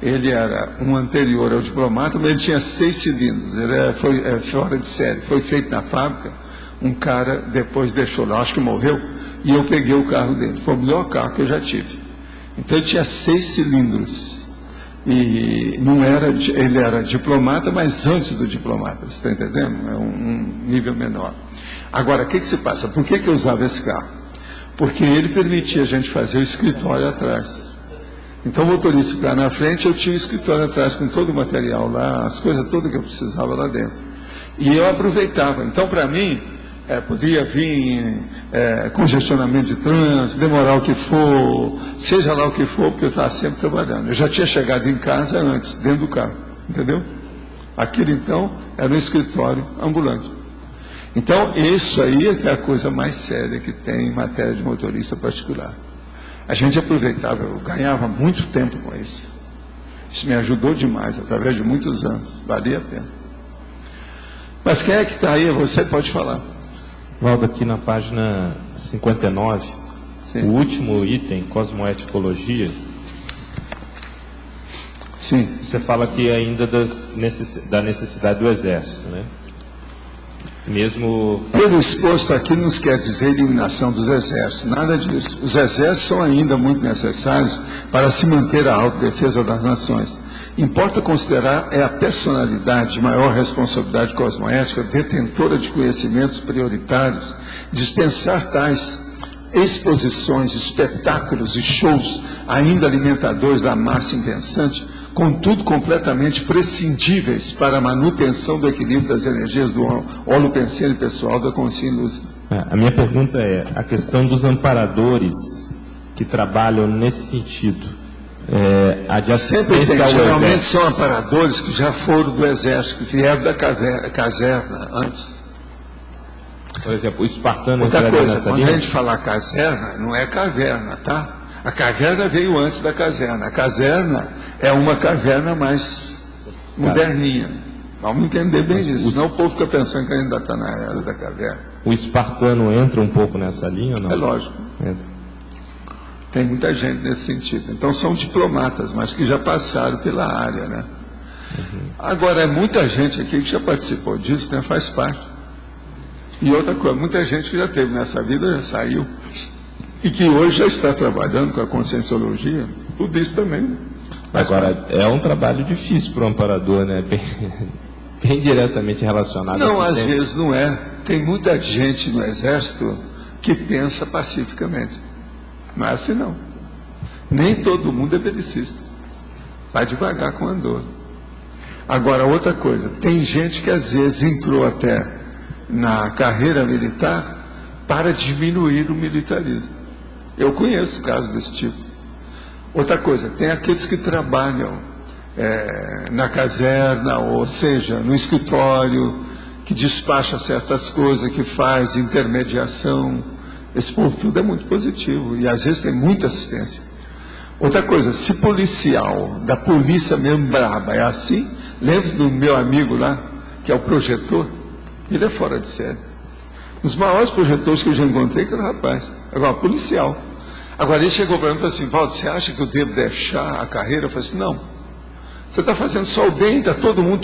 Ele era um anterior ao diplomata, mas ele tinha 6 cilindros. Ele foi fora de série, foi feito na fábrica. Um cara depois deixou lá, acho que morreu, e eu peguei o carro dele. Foi o melhor carro que eu já tive. Então ele tinha 6 cilindros. E não era, ele era diplomata, mas antes do diplomata, você está entendendo? É um nível menor. Agora, o que se passa? Por que eu usava esse carro? Porque ele permitia a gente fazer o escritório atrás. Então o motorista ficava na frente, eu tinha o escritório atrás com todo o material lá, as coisas todas que eu precisava lá dentro. E eu aproveitava. Então, para mim, podia vir congestionamento de trânsito, demorar o que for, seja lá o que for, porque eu estava sempre trabalhando. Eu já tinha chegado em casa antes, dentro do carro, entendeu? Aquilo, então, era um escritório ambulante. Então, isso aí é que é a coisa mais séria que tem em matéria de motorista particular. A gente aproveitava, eu ganhava muito tempo com isso. Isso me ajudou demais, através de muitos anos, valia a pena. Mas quem é que está aí? Você pode falar. Valdo, aqui na página 59, sim, o último item, cosmoeticologia. Sim. Você fala aqui ainda da necessidade do exército, né? Mesmo... Pelo exposto aqui não quer dizer eliminação dos exércitos, nada disso. Os exércitos são ainda muito necessários para se manter a autodefesa das nações. Importa considerar a personalidade de maior responsabilidade cosmoética, detentora de conhecimentos prioritários, dispensar tais exposições, espetáculos e shows ainda alimentadores da massa impensante, contudo completamente prescindíveis para a manutenção do equilíbrio das energias do holopensene pessoal da consciência lúcida. A minha pergunta é a questão dos amparadores que trabalham nesse sentido. A de assistência ao geralmente exército. São amparadores que já foram do exército, que vieram da caserna antes. Por exemplo, o espartano... Outra coisa, quando a gente falar caserna, não é caverna, tá? A caverna veio antes da caserna. A caserna é uma caverna mais moderninha. Vamos entender bem isso, senão o povo fica pensando que ainda está na era da caverna. O espartano entra um pouco nessa linha ou não? É lógico. Entra. Tem muita gente nesse sentido. Então são diplomatas, mas que já passaram pela área, né? Agora, é muita gente aqui que já participou disso, né? Faz parte. E outra coisa, muita gente que já teve nessa vida, já saiu. E que hoje já está trabalhando com a conscienciologia, tudo isso também. Agora, é um trabalho difícil para o amparador, né? Bem diretamente relacionado Não, à às assistência. vezes não é. Tem muita gente no Exército que pensa pacificamente. Não é assim, não. Nem todo mundo é belicista. Vai devagar com o andor. Agora, outra coisa, tem gente que às vezes entrou até na carreira militar para diminuir o militarismo. Eu conheço casos desse tipo. Outra coisa, tem aqueles que trabalham na caserna, ou seja, no escritório, que despacha certas coisas, que faz intermediação. Esse povo tudo é muito positivo e às vezes tem muita assistência. Outra coisa, se policial, da polícia mesmo braba, é assim, lembre-se do meu amigo lá, que é o projetor, ele é fora de série. Um dos maiores projetores que eu já encontrei, que era o rapaz. Agora, policial. Agora, ele chegou para mim e falou assim: Valdo, você acha que eu devo deixar a carreira? Eu falei assim: não. Você está fazendo só o bem, está todo mundo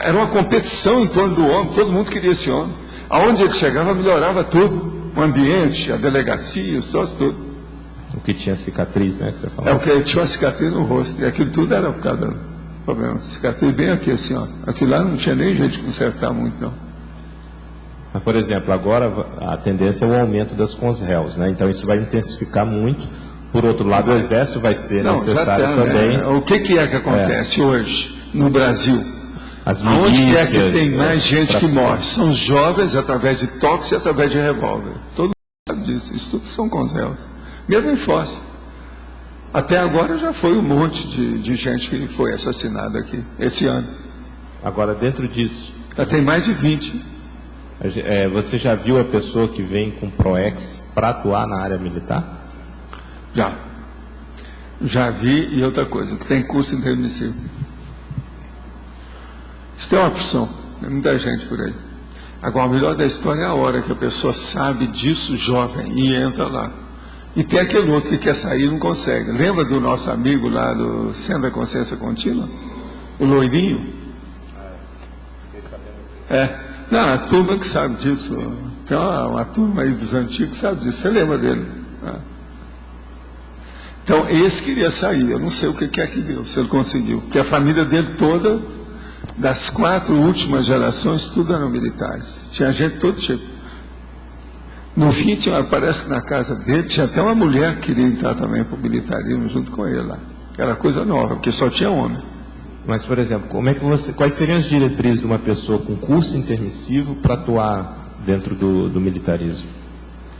Era uma competição em torno do homem, todo mundo queria esse homem. Aonde ele chegava, melhorava tudo. O ambiente, a delegacia, os troços, tudo. O que tinha cicatriz, né, que você falou? É o que tinha uma cicatriz no rosto. E aquilo tudo era por causa do problema. Cicatriz bem aqui, assim, ó. Aquilo lá não tinha nem jeito de consertar muito, não. Mas, por exemplo, agora a tendência é o aumento das consréus, né? Então isso vai intensificar muito. Por outro lado, o Exército vai ser necessário também. Né? O que é que acontece hoje no Brasil? As Aonde milícias, é que tem mais gente que morre? São jovens através de toques e através de revólver. Todo mundo sabe disso. Isso tudo são consréus. Mesmo em Foz. Até agora já foi um monte de gente que foi assassinada aqui, esse ano. Agora, dentro disso, Já tem mais de 20. você já viu a pessoa que vem com PROEX para atuar na área militar? Já vi, e outra coisa, que tem curso intermissivo. Isso tem uma opção, tem muita gente por aí. Agora, o melhor da história é a hora que a pessoa sabe disso, jovem, e entra lá. E tem aquele outro que quer sair e não consegue. Lembra do nosso amigo lá do Centro da Consciência Contínua? O loirinho? Não, a turma que sabe disso. Tem uma turma aí dos antigos que sabe disso. Você lembra dele? Então, esse queria sair. Eu não sei o que é que deu, se ele conseguiu. Porque a família dele toda, das 4 últimas gerações, tudo eram militares. Tinha gente de todo tipo. No fim, parece que na casa dele tinha até uma mulher que queria entrar também para o militarismo junto com ele lá. Era coisa nova, porque só tinha homem. Mas, por exemplo, quais seriam as diretrizes de uma pessoa com curso intermissivo para atuar dentro do militarismo?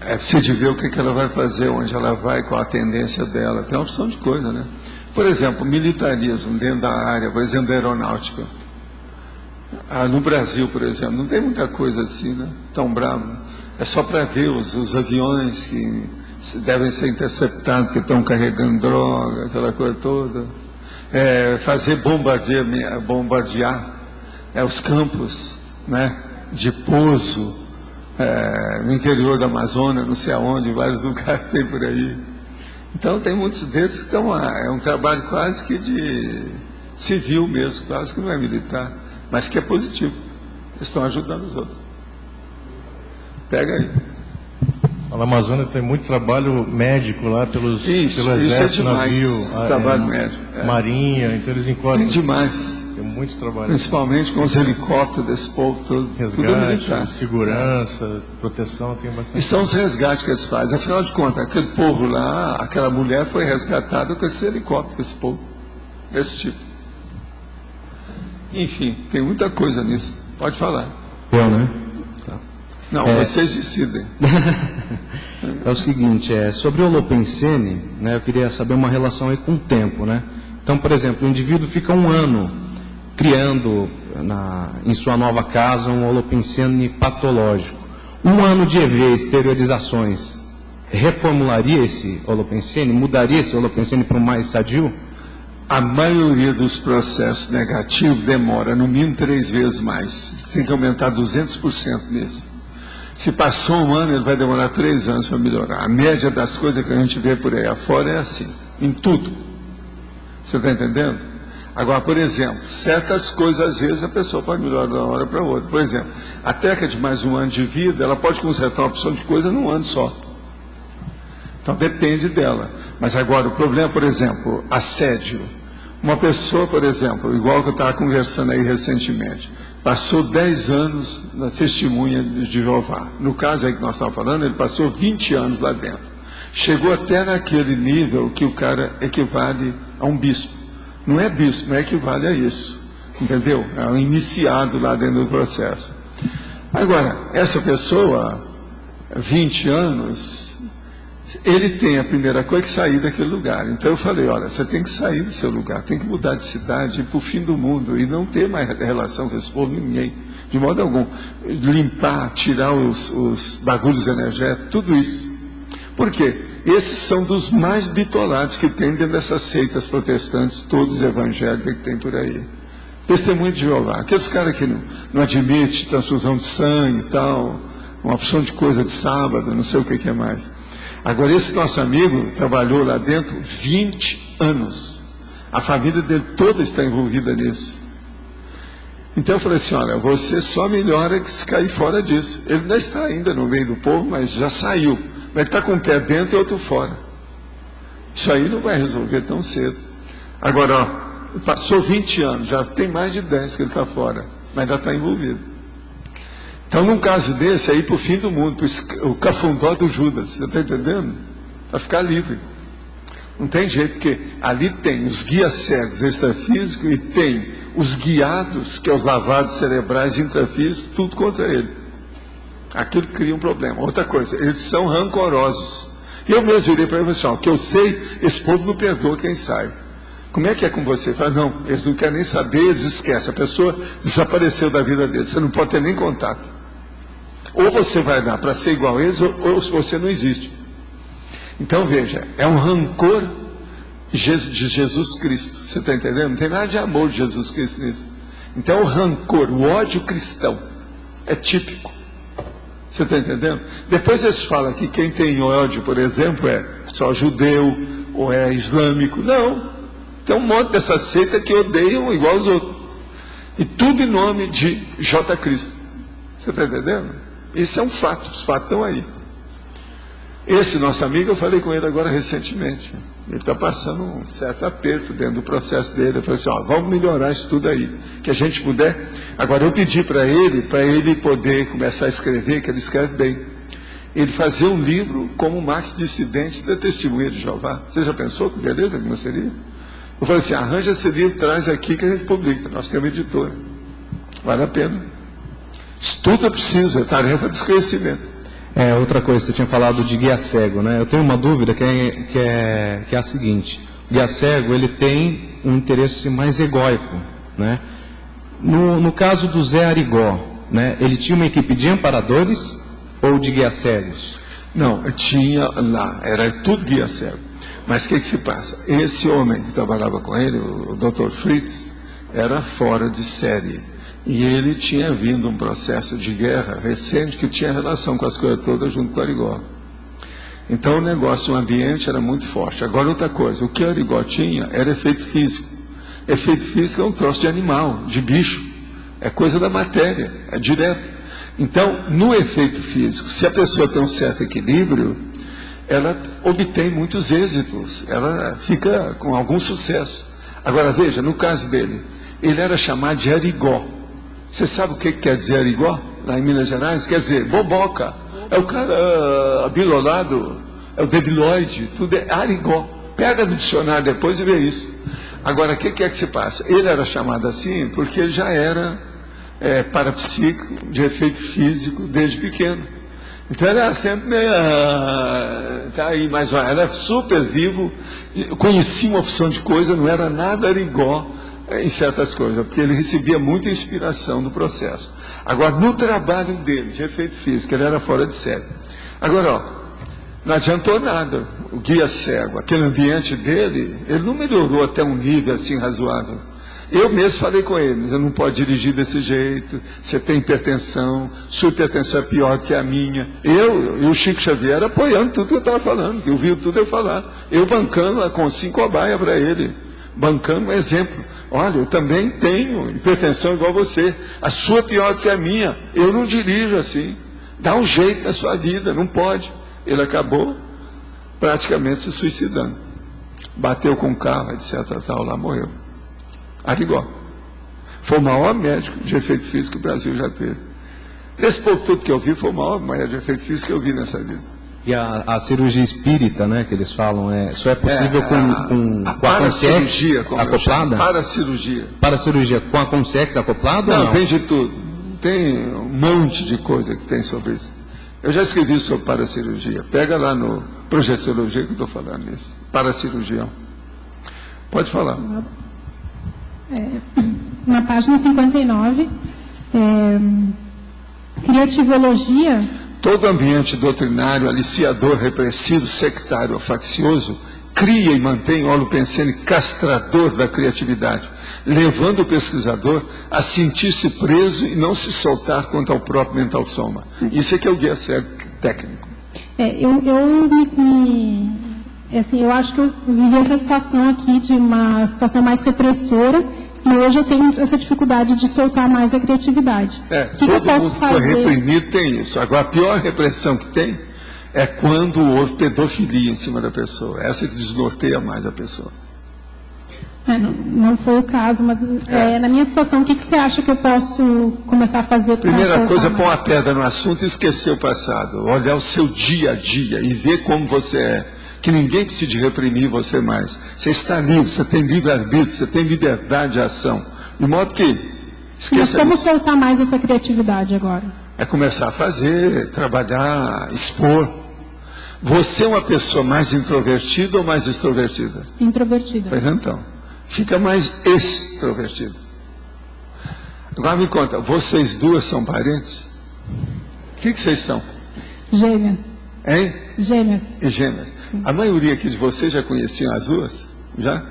É preciso ver o que ela vai fazer, onde ela vai, qual a tendência dela. Tem uma opção de coisa, né? Por exemplo, militarismo dentro da área, por exemplo, da aeronáutica. No Brasil, por exemplo, não tem muita coisa assim, né? Tão bravo. É só para ver os aviões que devem ser interceptados, que estão carregando droga, aquela coisa toda. Fazer bombardear os campos, né, de pouso no interior da Amazônia, não sei aonde, vários lugares tem por aí. Então tem muitos desses que estão lá. É um trabalho quase que de civil mesmo, quase que não é militar, mas que é positivo. Eles estão ajudando os outros. Pega aí. Na Amazônia tem muito trabalho médico lá pelo exército, navio, trabalho médico. Marinha, então eles encostam. Tem demais. Tem muito trabalho. Principalmente com os helicópteros desse povo todo. Resgate, segurança, proteção, tem bastante. E são os resgates que eles fazem. Afinal de contas, aquele povo lá, aquela mulher foi resgatada com esse helicóptero, com esse povo. Desse tipo. Enfim, tem muita coisa nisso. Pode falar. Eu, né? Não, vocês decidem. É o seguinte, sobre o Holopensene, né, eu queria saber uma relação aí com o tempo, né? Então, por exemplo, o indivíduo fica 1 ano criando em sua nova casa um Holopensene patológico. 1 ano de EV, exteriorizações, reformularia esse Holopensene? Mudaria esse Holopensene para um mais sadio? A maioria dos processos negativos demora no mínimo 3 vezes mais. Tem que aumentar 200% nisso. Se passou um ano, ele vai demorar 3 anos para melhorar. A média das coisas que a gente vê por aí afora é assim, em tudo. Você está entendendo? Agora, por exemplo, certas coisas, às vezes, a pessoa pode melhorar de uma hora para outra. Por exemplo, a técnica de mais um ano de vida, ela pode consertar uma opção de coisa num ano só. Então, depende dela. Mas agora, o problema, por exemplo, assédio. Uma pessoa, por exemplo, igual que eu estava conversando aí recentemente, passou 10 anos na testemunha de Jeová. No caso aí que nós estávamos falando, ele passou 20 anos lá dentro. Chegou até naquele nível que o cara equivale a um bispo. Não é bispo, mas equivale a isso. Entendeu? É um iniciado lá dentro do processo. Agora, essa pessoa, 20 anos, ele tem a primeira coisa que sair daquele lugar. Então eu falei, olha, você tem que sair do seu lugar, tem que mudar de cidade, ir para o fim do mundo e não ter mais relação com esse povo, ninguém, de modo algum. Limpar, tirar os bagulhos energéticos, tudo isso. Por quê? Esses são dos mais bitolados que tem dentro dessas seitas protestantes, todos evangélicos que tem por aí. Testemunho de Jeová, aqueles caras que não admitem transfusão de sangue e tal, uma opção de coisa de sábado, não sei o que é mais. Agora, esse nosso amigo trabalhou lá dentro 20 anos. A família dele toda está envolvida nisso. Então eu falei assim, olha, você só melhora que se cair fora disso. Ele ainda está ainda no meio do povo, mas já saiu. Mas está com um pé dentro e outro fora. Isso aí não vai resolver tão cedo. Agora, ó, passou 20 anos, já tem mais de 10 que ele está fora, mas ainda está envolvido. Então, num caso desse, aí para o fim do mundo, o cafundó do Judas, você está entendendo? Para ficar livre. Não tem jeito, porque ali tem os guias cegos extrafísicos e tem os guiados, que é os lavados cerebrais intrafísicos, tudo contra ele. Aquilo cria um problema. Outra coisa, eles são rancorosos. E eu mesmo virei para ele e falei assim, ó, que eu sei, esse povo não perdoa quem sai. Como é que é com você? Fala, não, eles não querem nem saber, eles esquecem. A pessoa desapareceu da vida deles, você não pode ter nem contato. Ou você vai dar para ser igual a eles, ou você não existe. Então veja, é um rancor de Jesus Cristo. Você está entendendo? Não tem nada de amor de Jesus Cristo nisso. Então o rancor, o ódio cristão é típico. Você está entendendo? Depois eles falam que quem tem ódio, por exemplo, é só judeu ou é islâmico. Não. Tem um monte dessa seita que odeiam igual aos outros. E tudo em nome de J. Cristo. Você está entendendo? Isso é um fato. Os fatos estão aí. Esse nosso amigo, eu falei com ele agora recentemente. Ele está passando um certo aperto dentro do processo dele. Eu falei assim, ó, vamos melhorar isso tudo aí. Que a gente puder. Agora eu pedi para ele poder começar a escrever, que ele escreve bem. Ele fazer um livro como Marx Dissidente da Testemunha de Jeová. Você já pensou que beleza que não seria? Eu falei assim, arranja esse livro, traz aqui que a gente publica. Nós temos uma editora. Vale a pena. Estudo é preciso, é tarefa de esclarecimento. Outra coisa, você tinha falado de guia cego, né? Eu tenho uma dúvida que é a seguinte. O guia cego, ele tem um interesse mais egóico, né? No caso do Zé Arigó, né? Ele tinha uma equipe de amparadores ou de guia cegos? Não, tinha lá, era tudo guia cego. Mas o que se passa? Esse homem que trabalhava com ele, o Dr. Fritz, era fora de série. E ele tinha vindo um processo de guerra recente que tinha relação com as coisas todas junto com o Arigó. Então o negócio, o ambiente era muito forte. Agora outra coisa, o que o Arigó tinha era efeito físico. Efeito físico é um troço de animal, de bicho. É coisa da matéria, é direto. Então, no efeito físico, se a pessoa tem um certo equilíbrio, ela obtém muitos êxitos, ela fica com algum sucesso. Agora veja, no caso dele, ele era chamado de Arigó. Você sabe o que quer dizer Arigó? Lá em Minas Gerais, quer dizer boboca. É o cara abilolado, é o debilóide, tudo é Arigó. Pega no dicionário depois e vê isso. Agora, o que é que se passa? Ele era chamado assim porque ele já era parapsíquico, de efeito físico, desde pequeno. Então ele era sempre tá aí, mas era super vivo, conhecia uma opção de coisa, não era nada Arigó em certas coisas, porque ele recebia muita inspiração do processo. Agora, no trabalho dele, de efeito físico, ele era fora de série. Agora, ó, Não adiantou nada. O guia cego, aquele ambiente dele, ele não melhorou até um nível assim razoável. Eu mesmo falei com ele, você não pode dirigir desse jeito, você tem hipertensão, sua hipertensão é pior do que a minha. Eu e o Chico Xavier apoiando tudo que eu estava falando, que ouviu tudo eu falar. Eu bancando com 5 cobaias para ele, bancando um exemplo. Olha, eu também tenho hipertensão igual você, a sua pior do que a minha, eu não dirijo assim. Dá um jeito na sua vida, não pode. Ele acabou praticamente se suicidando. Bateu com o carro, etc. Tal, lá morreu. Arigó. Foi o maior médico de efeito físico que o Brasil já teve. Desse pouco tudo que eu vi, foi o maior médico de efeito físico que eu vi nessa vida. E a cirurgia espírita, né, que eles falam, só é possível com a Consex acoplada? Para-cirurgia com a Consex acoplada? Não, tem de tudo. Tem um monte de coisa que tem sobre isso. Eu já escrevi sobre paracirurgia. Pega lá no Projeciologia que eu estou falando nisso. Paracirurgião. Pode falar. Na página 59, criativologia. Todo ambiente doutrinário, aliciador, repressivo, sectário ou faccioso cria e mantém o holopensene castrador da criatividade, levando o pesquisador a sentir-se preso e não se soltar quanto ao próprio mental soma. Isso é que é o guia cego técnico. Eu acho que eu vivi essa situação aqui de uma situação mais repressora e hoje eu tenho essa dificuldade de soltar mais a criatividade. Todo mundo que foi reprimido tem isso. Agora, a pior repressão que tem é quando houve pedofilia em cima da pessoa. Essa que desnorteia mais a pessoa. Não foi o caso, mas na minha situação, o que você acha que eu posso começar a fazer para Primeira coisa, pôr uma pedra no assunto e esquecer o passado. Olhar o seu dia a dia e ver como você é. Que ninguém precisa reprimir você mais. Você está livre, você tem livre-arbítrio, você tem liberdade de ação. De modo que, esqueça Mas como soltar mais essa criatividade agora? É começar a fazer, trabalhar, expor. Você é uma pessoa mais introvertida ou mais extrovertida? Introvertida. Pois então, fica mais extrovertida. Agora me conta, vocês duas são parentes? O que vocês são? Gêmeas. Hein? Gêmeas. E gêmeas. A maioria aqui de vocês já conheciam as duas? Já?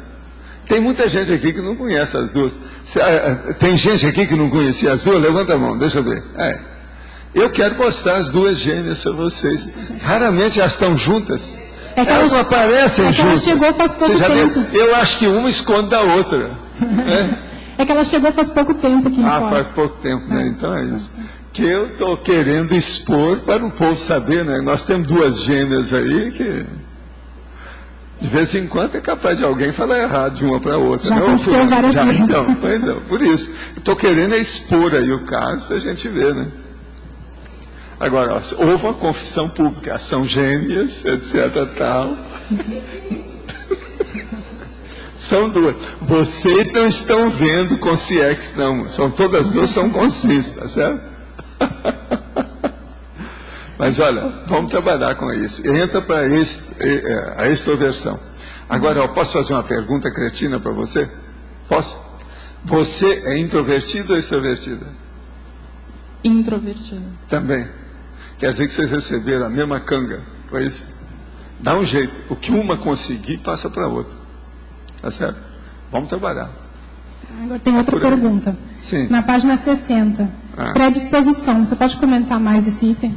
Tem muita gente aqui que não conhece as duas. Tem gente aqui que não conhecia as duas? Levanta a mão, deixa eu ver. Eu quero mostrar as duas gêmeas para vocês. Raramente elas estão juntas. Elas aparecem juntas. Ela chegou faz pouco tempo. Eu acho que uma esconde da outra. É que ela chegou faz pouco tempo aqui em Foz. Faz pouco tempo, né? Então é isso. Que eu estou querendo expor para o povo saber, né? Nós temos duas gêmeas aí que... De vez em quando é capaz de alguém falar errado de uma para a outra. Já aconteceu várias vezes. Então, por isso. Estou querendo expor aí o caso para a gente ver, né? Agora, houve uma confissão pública, são gêmeas, etc. tal. São duas. Vocês não estão vendo com CIEX, não. São todas duas, são concis, tá certo? Mas olha, vamos trabalhar com isso. Entra para a extroversão. Agora, eu posso fazer uma pergunta cretina para você? Posso? Você é introvertida ou extrovertida? Introvertida. Também. Quer dizer que vocês receberam a mesma canga, foi isso? Dá um jeito. O que uma conseguir, passa para a outra. Tá certo? Vamos trabalhar. Agora tem outra pergunta. Sim. Na página 60. Predisposição. Você pode comentar mais esse item?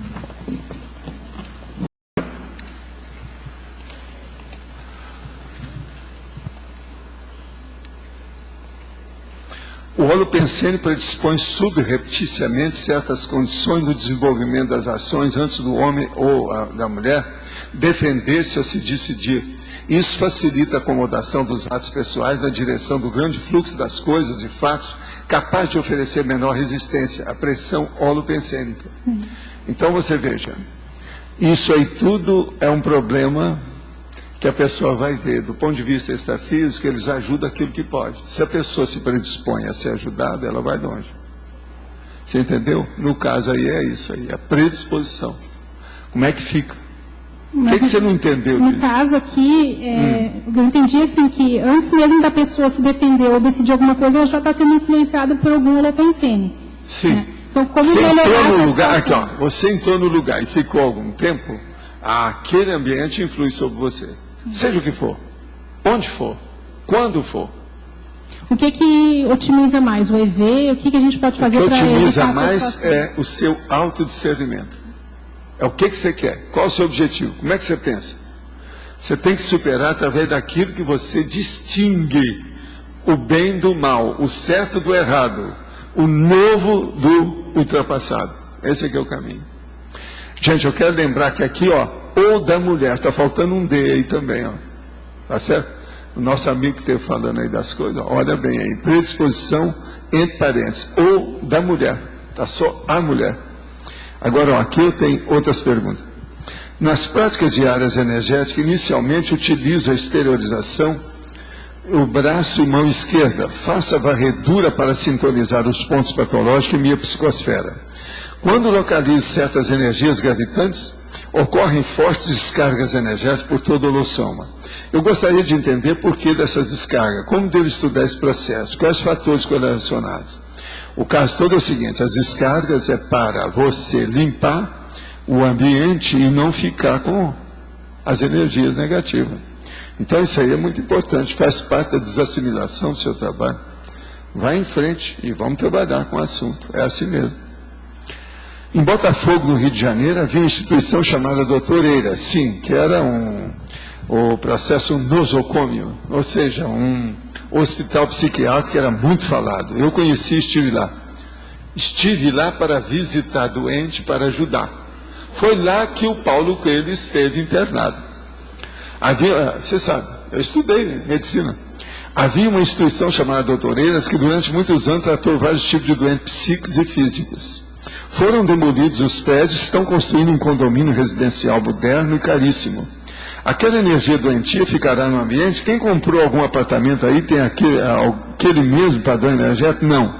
O holopensene predispõe subrepticiamente certas condições do desenvolvimento das ações antes do homem ou da mulher defender-se ou se decidir. Isso facilita a acomodação dos atos pessoais na direção do grande fluxo das coisas e fatos, capaz de oferecer menor resistência à pressão holopensênica. Então você veja, isso aí tudo é um problema que a pessoa vai ver. Do ponto de vista extrafísico, eles ajudam aquilo que pode. Se a pessoa se predispõe a ser ajudada, ela vai longe. Você entendeu? No caso aí é isso aí, a predisposição. Como é que fica? O que você não entendeu disso? No caso aqui, eu entendi assim que antes mesmo da pessoa se defender ou decidir alguma coisa, ela já está sendo influenciada por algum holopensene. Sim. Então, como você entrou no lugar, aqui, você entrou no lugar e ficou algum tempo, aquele ambiente influi sobre você. Seja o que for, onde for, quando for. O que otimiza mais? O EV? O que a gente pode fazer para evitar? O que otimiza mais é o seu autodiscernimento. É o que você quer. Qual é o seu objetivo? Como é que você pensa? Você tem que superar através daquilo que você distingue o bem do mal, o certo do errado, o novo do ultrapassado. Esse aqui é o caminho. Gente, eu quero lembrar que aqui, ó, ou da mulher, está faltando um D aí também, ó. Tá certo? O nosso amigo que esteve falando aí das coisas, olha bem aí, predisposição entre parênteses, ou da mulher, está só a mulher. Agora, ó, aqui eu tenho outras perguntas. Nas práticas diárias energéticas, inicialmente utilizo a exteriorização, o braço e mão esquerda, faço a varredura para sintonizar os pontos patológicos em minha psicosfera. Quando localizo certas energias gravitantes, ocorrem fortes descargas energéticas por todo o holossoma. Eu gostaria de entender por que dessas descargas, como devo estudar esse processo, quais fatores correlacionados. O caso todo é o seguinte, as descargas é para você limpar o ambiente e não ficar com as energias negativas. Então isso aí é muito importante, faz parte da desassimilação do seu trabalho. Vai em frente e vamos trabalhar com o assunto, é assim mesmo. Em Botafogo, no Rio de Janeiro, havia uma instituição chamada Doutor Eira, sim, que era o processo nosocômio, ou seja, um hospital psiquiátrico que era muito falado. Eu conheci e estive lá. Estive lá para visitar doente, para ajudar. Foi lá que o Paulo Coelho esteve internado. Havia, você sabe, eu estudei medicina. Havia uma instituição chamada Doutor Eiras que durante muitos anos tratou vários tipos de doentes psíquicos e físicos. Foram demolidos os prédios, estão construindo um condomínio residencial moderno e caríssimo. Aquela energia doentia ficará no ambiente. Quem comprou algum apartamento aí tem aquele mesmo padrão energético? Não.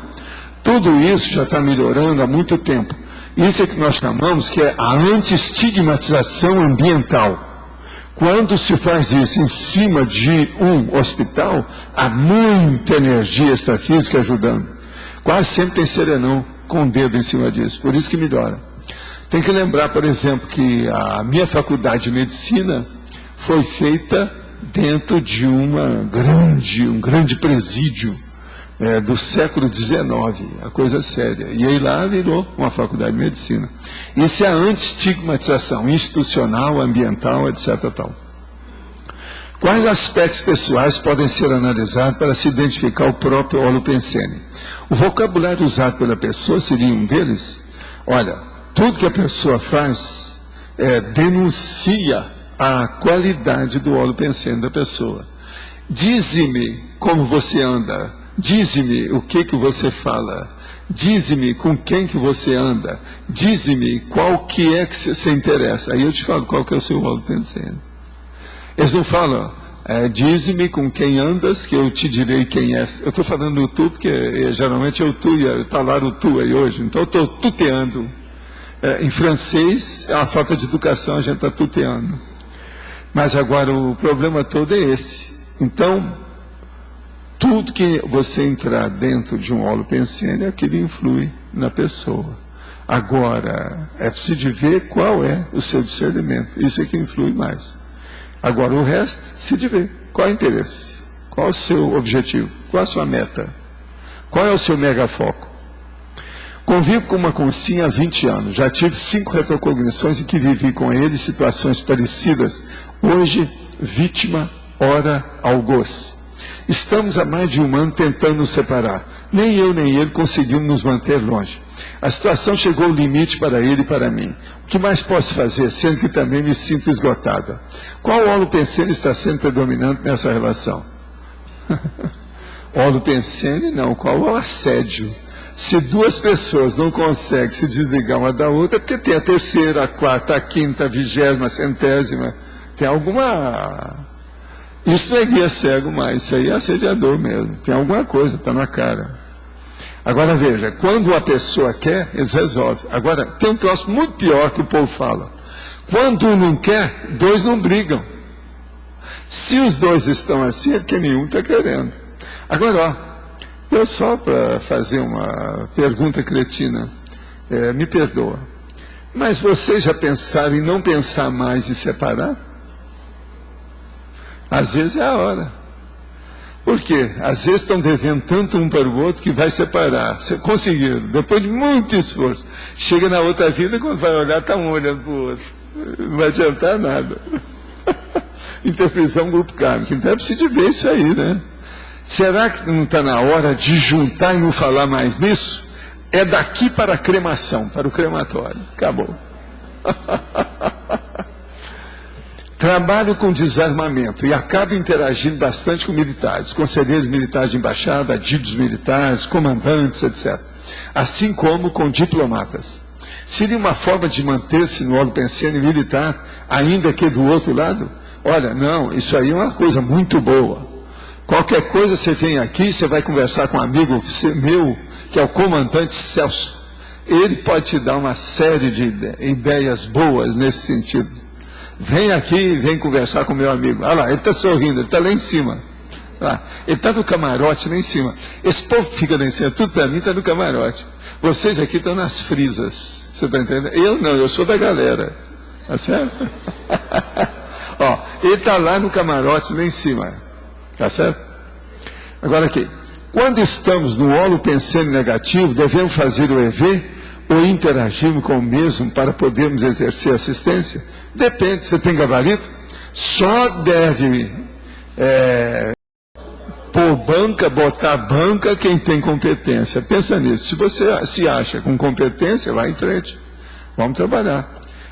Tudo isso já está melhorando há muito tempo. Isso é que nós chamamos que é a anti-estigmatização ambiental. Quando se faz isso em cima de um hospital, há muita energia extrafísica ajudando. Quase sempre tem serenão com o dedo em cima disso, por isso que melhora. Tem que lembrar, por exemplo, que a minha faculdade de medicina foi feita dentro de um grande presídio do século XIX, a coisa séria. E aí lá virou uma faculdade de medicina. Isso é a anti-estigmatização institucional, ambiental, etc. Tal. Quais aspectos pessoais podem ser analisados para se identificar o próprio holopensene? O vocabulário usado pela pessoa seria um deles? Olha, tudo que a pessoa faz denuncia a qualidade do holopensene da pessoa. Dize-me como você anda, dize-me o que você fala, dize-me com quem que você anda, dize-me qual que é que você interessa. Aí eu te falo qual que é o seu holopensene. Eles não falam, dize-me com quem andas, que eu te direi quem és. Eu estou falando tu, porque geralmente eu tu, e falaram o tu aí hoje, então eu estou tuteando. Em francês, é uma falta de educação, a gente está tuteando. Mas agora o problema todo é esse. Então, tudo que você entrar dentro de um holopensene, aquilo influi na pessoa. Agora, é preciso ver qual é o seu discernimento. Isso é que influi mais. Agora, o resto, se de ver. Qual é o interesse? Qual é o seu objetivo? Qual é a sua meta? Qual é o seu megafoco? Convivo com uma concinha há 20 anos. Já tive 5 retrocognições em que vivi com ele situações parecidas. Hoje, vítima, ora, algoz. Estamos há mais de um ano tentando nos separar. Nem eu nem ele conseguimos nos manter longe. A situação chegou ao limite para ele e para mim. O que mais posso fazer, sendo que também me sinto esgotada? Qual holopensene está sendo predominante nessa relação? Holopensene não, qual o assédio? Se 2 pessoas não conseguem se desligar uma da outra, é porque tem a terceira, a quarta, a quinta, a 20ª, a 100ª. Tem alguma... Isso não é guia cego mais, isso aí é assediador mesmo. Tem alguma coisa, está na cara. Agora veja, quando a pessoa quer, eles resolvem. Agora, tem um troço muito pior que o povo fala. Quando um não quer, 2 não brigam. Se os 2 estão assim, é porque nenhum está querendo. Agora, eu só para fazer uma pergunta cretina, me perdoa. Mas vocês já pensaram em não pensar mais e separar? Às vezes é a hora. Por quê? Às vezes estão devendo tanto um para o outro que vai separar. Você conseguiram, depois de muito esforço. Chega na outra vida, quando vai olhar, está um olhando para o outro. Não vai adiantar nada. Interpretação grupo kármico. Então é preciso ver isso aí, né? Será que não está na hora de juntar e não falar mais nisso? É daqui para a cremação, para o crematório. Acabou. Trabalho com desarmamento e acabo interagindo bastante com militares, conselheiros militares de embaixada, adidos militares, comandantes, etc. Assim como com diplomatas. Seria uma forma de manter-se no holopensene militar, ainda que do outro lado? Olha, não, isso aí é uma coisa muito boa. Qualquer coisa você vem aqui, você vai conversar com um amigo meu, que é o comandante Celso. Ele pode te dar uma série de ideias boas nesse sentido. Vem aqui, vem conversar com meu amigo. Olha lá, ele está sorrindo, ele está lá em cima. Lá, ele está no camarote lá em cima. Esse povo fica lá em cima, tudo para mim está no camarote. Vocês aqui estão nas frisas. Você está entendendo? Eu não, eu sou da galera. Tá certo? Ó, ele está lá no camarote lá em cima. Tá certo? Agora aqui. Quando estamos no holopensene negativo, devemos fazer o EV ou interagirmos com o mesmo para podermos exercer assistência? Depende, você tem gabarito? Só deve botar banca quem tem competência. Pensa nisso. Se você se acha com competência, vai em frente. Vamos trabalhar.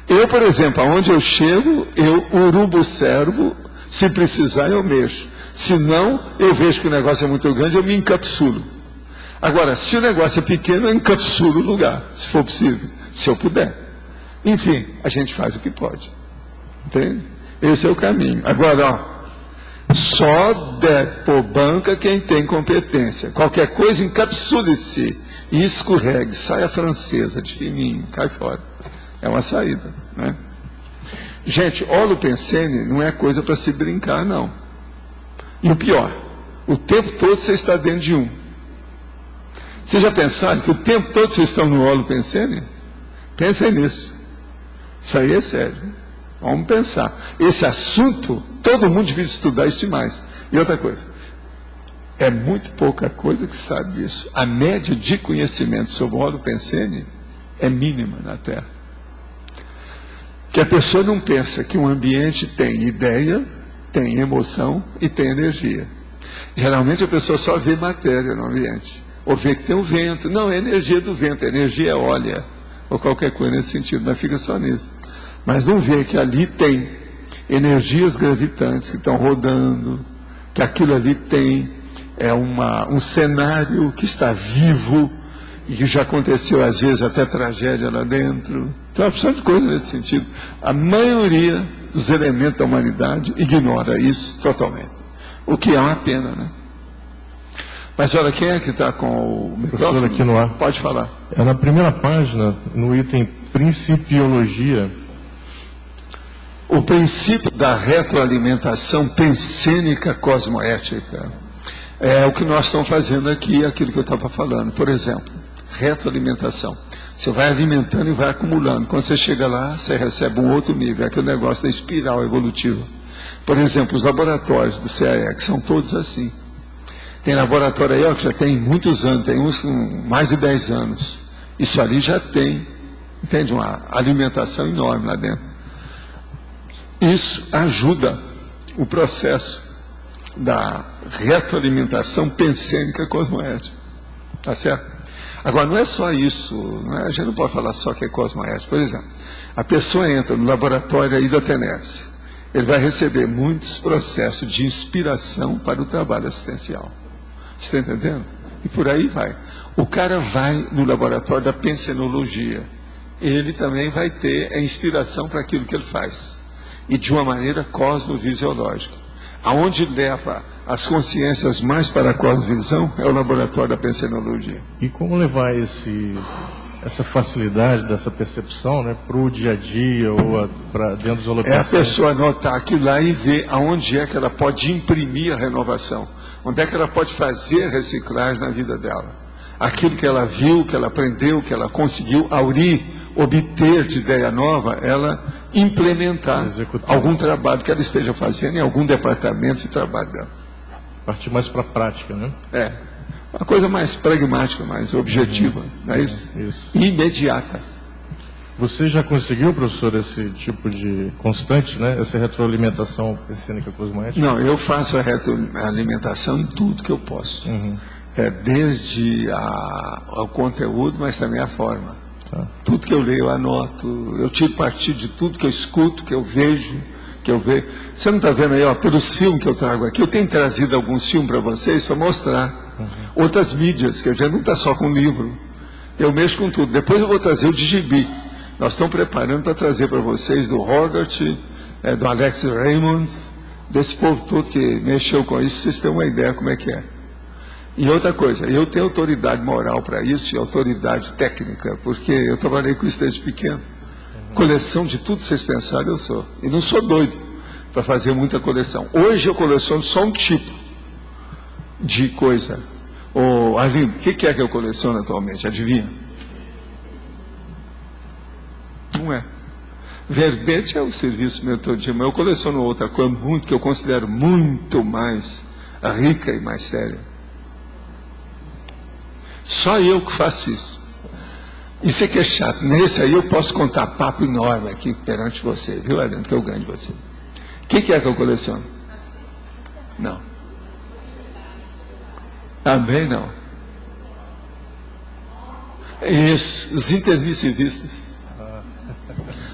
Eu, por exemplo, aonde eu chego, eu urubo servo, se precisar eu mexo. Se não, eu vejo que o negócio é muito grande, eu me encapsulo. Agora, se o negócio é pequeno, eu encapsulo o lugar, se for possível, se eu puder. Enfim, a gente faz o que pode. Entende? Esse é o caminho. Agora, ó, só deve pôr banca quem tem competência. Qualquer coisa, encapsule-se e escorregue, saia francesa, de fininho, cai fora. É uma saída, né? Gente, holopensene não é coisa para se brincar, não. E o pior, o tempo todo você está dentro de um. Vocês já pensaram que o tempo todo vocês estão no holopensene? Pensem nisso. Isso aí é sério. Vamos pensar. Esse assunto, todo mundo devia estudar isso demais. E outra coisa, é muito pouca coisa que sabe disso. A média de conhecimento sobre o holopensene é mínima na Terra. Que a pessoa não pensa que um ambiente tem ideia, tem emoção e tem energia. Geralmente a pessoa só vê matéria no ambiente. Ou vê que tem o vento. Não, é energia do vento, energia eólica. Ou qualquer coisa nesse sentido, mas fica só nisso. Mas não vê que ali tem energias gravitantes que estão rodando, que aquilo ali tem um cenário que está vivo, e que já aconteceu às vezes até tragédia lá dentro. Tem uma opção de coisa nesse sentido. A maioria dos elementos da humanidade ignora isso totalmente. O que é uma pena, né? Mas olha, quem é que está com o microfone? Aqui no ar. Pode falar. É na primeira página, no item Principiologia. O princípio da retroalimentação pensênica cosmoética é o que nós estamos fazendo aqui, aquilo que eu estava falando. Por exemplo, retroalimentação. Você vai alimentando e vai acumulando. Quando você chega lá, você recebe um outro nível. É aquele negócio da espiral evolutiva. Por exemplo, os laboratórios do CAE, que são todos assim. Tem laboratório aí, ó, que já tem muitos anos, tem uns com mais de 10 anos. Isso ali já tem, entende, uma alimentação enorme lá dentro. Isso ajuda o processo da retroalimentação pensênica cosmoética. Tá certo? Agora, não é só isso, a gente não pode falar só que é cosmoética. Por exemplo, a pessoa entra no laboratório aí da TENERS, ele vai receber muitos processos de inspiração para o trabalho assistencial. Você está entendendo? E por aí vai. O cara vai no laboratório da pensenologia. Ele também vai ter a inspiração para aquilo que ele faz. E de uma maneira cosmovisiológica. Aonde leva as consciências mais para a cosmovisão é o laboratório da pensenologia. E como levar essa facilidade dessa percepção, né, para o dia a dia ou para dentro dos holopensenes? É a pessoa anotar aquilo lá e ver aonde é que ela pode imprimir a renovação. Onde é que ela pode fazer a reciclagem na vida dela. Aquilo que ela viu, que ela aprendeu, que ela conseguiu aurir obter de ideia nova, ela implementar algum trabalho que ela esteja fazendo em algum departamento de trabalho dela. Partir mais para a prática, né? É. Uma coisa mais pragmática, mais objetiva, não é isso? Isso. E imediata. Você já conseguiu, professor, esse tipo de constante, né? Essa retroalimentação pensênica cosmoética? Não, eu faço a retroalimentação em tudo que eu posso. Desde o conteúdo, mas também a forma. Tá. Tudo que eu leio, eu anoto. Eu tiro partido de tudo que eu escuto, que eu vejo, que eu vejo. Você não está vendo aí, ó, pelos filmes que eu trago aqui, eu tenho trazido alguns filmes para vocês para mostrar. Outras mídias, que a gente não está só com livro. Eu mexo com tudo. Depois eu vou trazer o de gibi. Nós estamos preparando para trazer para vocês do Hogarth, do Alex Raymond, desse povo todo que mexeu com isso, vocês têm uma ideia como é que é. E outra coisa, eu tenho autoridade moral para isso e autoridade técnica, porque eu trabalhei com isso desde pequeno. Coleção de tudo que vocês pensarem eu sou. E não sou doido para fazer muita coleção. Hoje eu coleciono só um tipo de coisa. Ô, Arlindo, o que é que eu coleciono atualmente? Adivinha? Não é. Verbete é o serviço meu todo dia, mas eu coleciono outra coisa muito, que eu considero muito mais rica e mais séria. Só eu que faço isso. Isso é que é chato. Nesse aí eu posso contar papo enorme aqui perante você, viu, Arlindo, que eu ganho de você. O que é que eu coleciono? Não. Também não. Isso, os intermissivistas.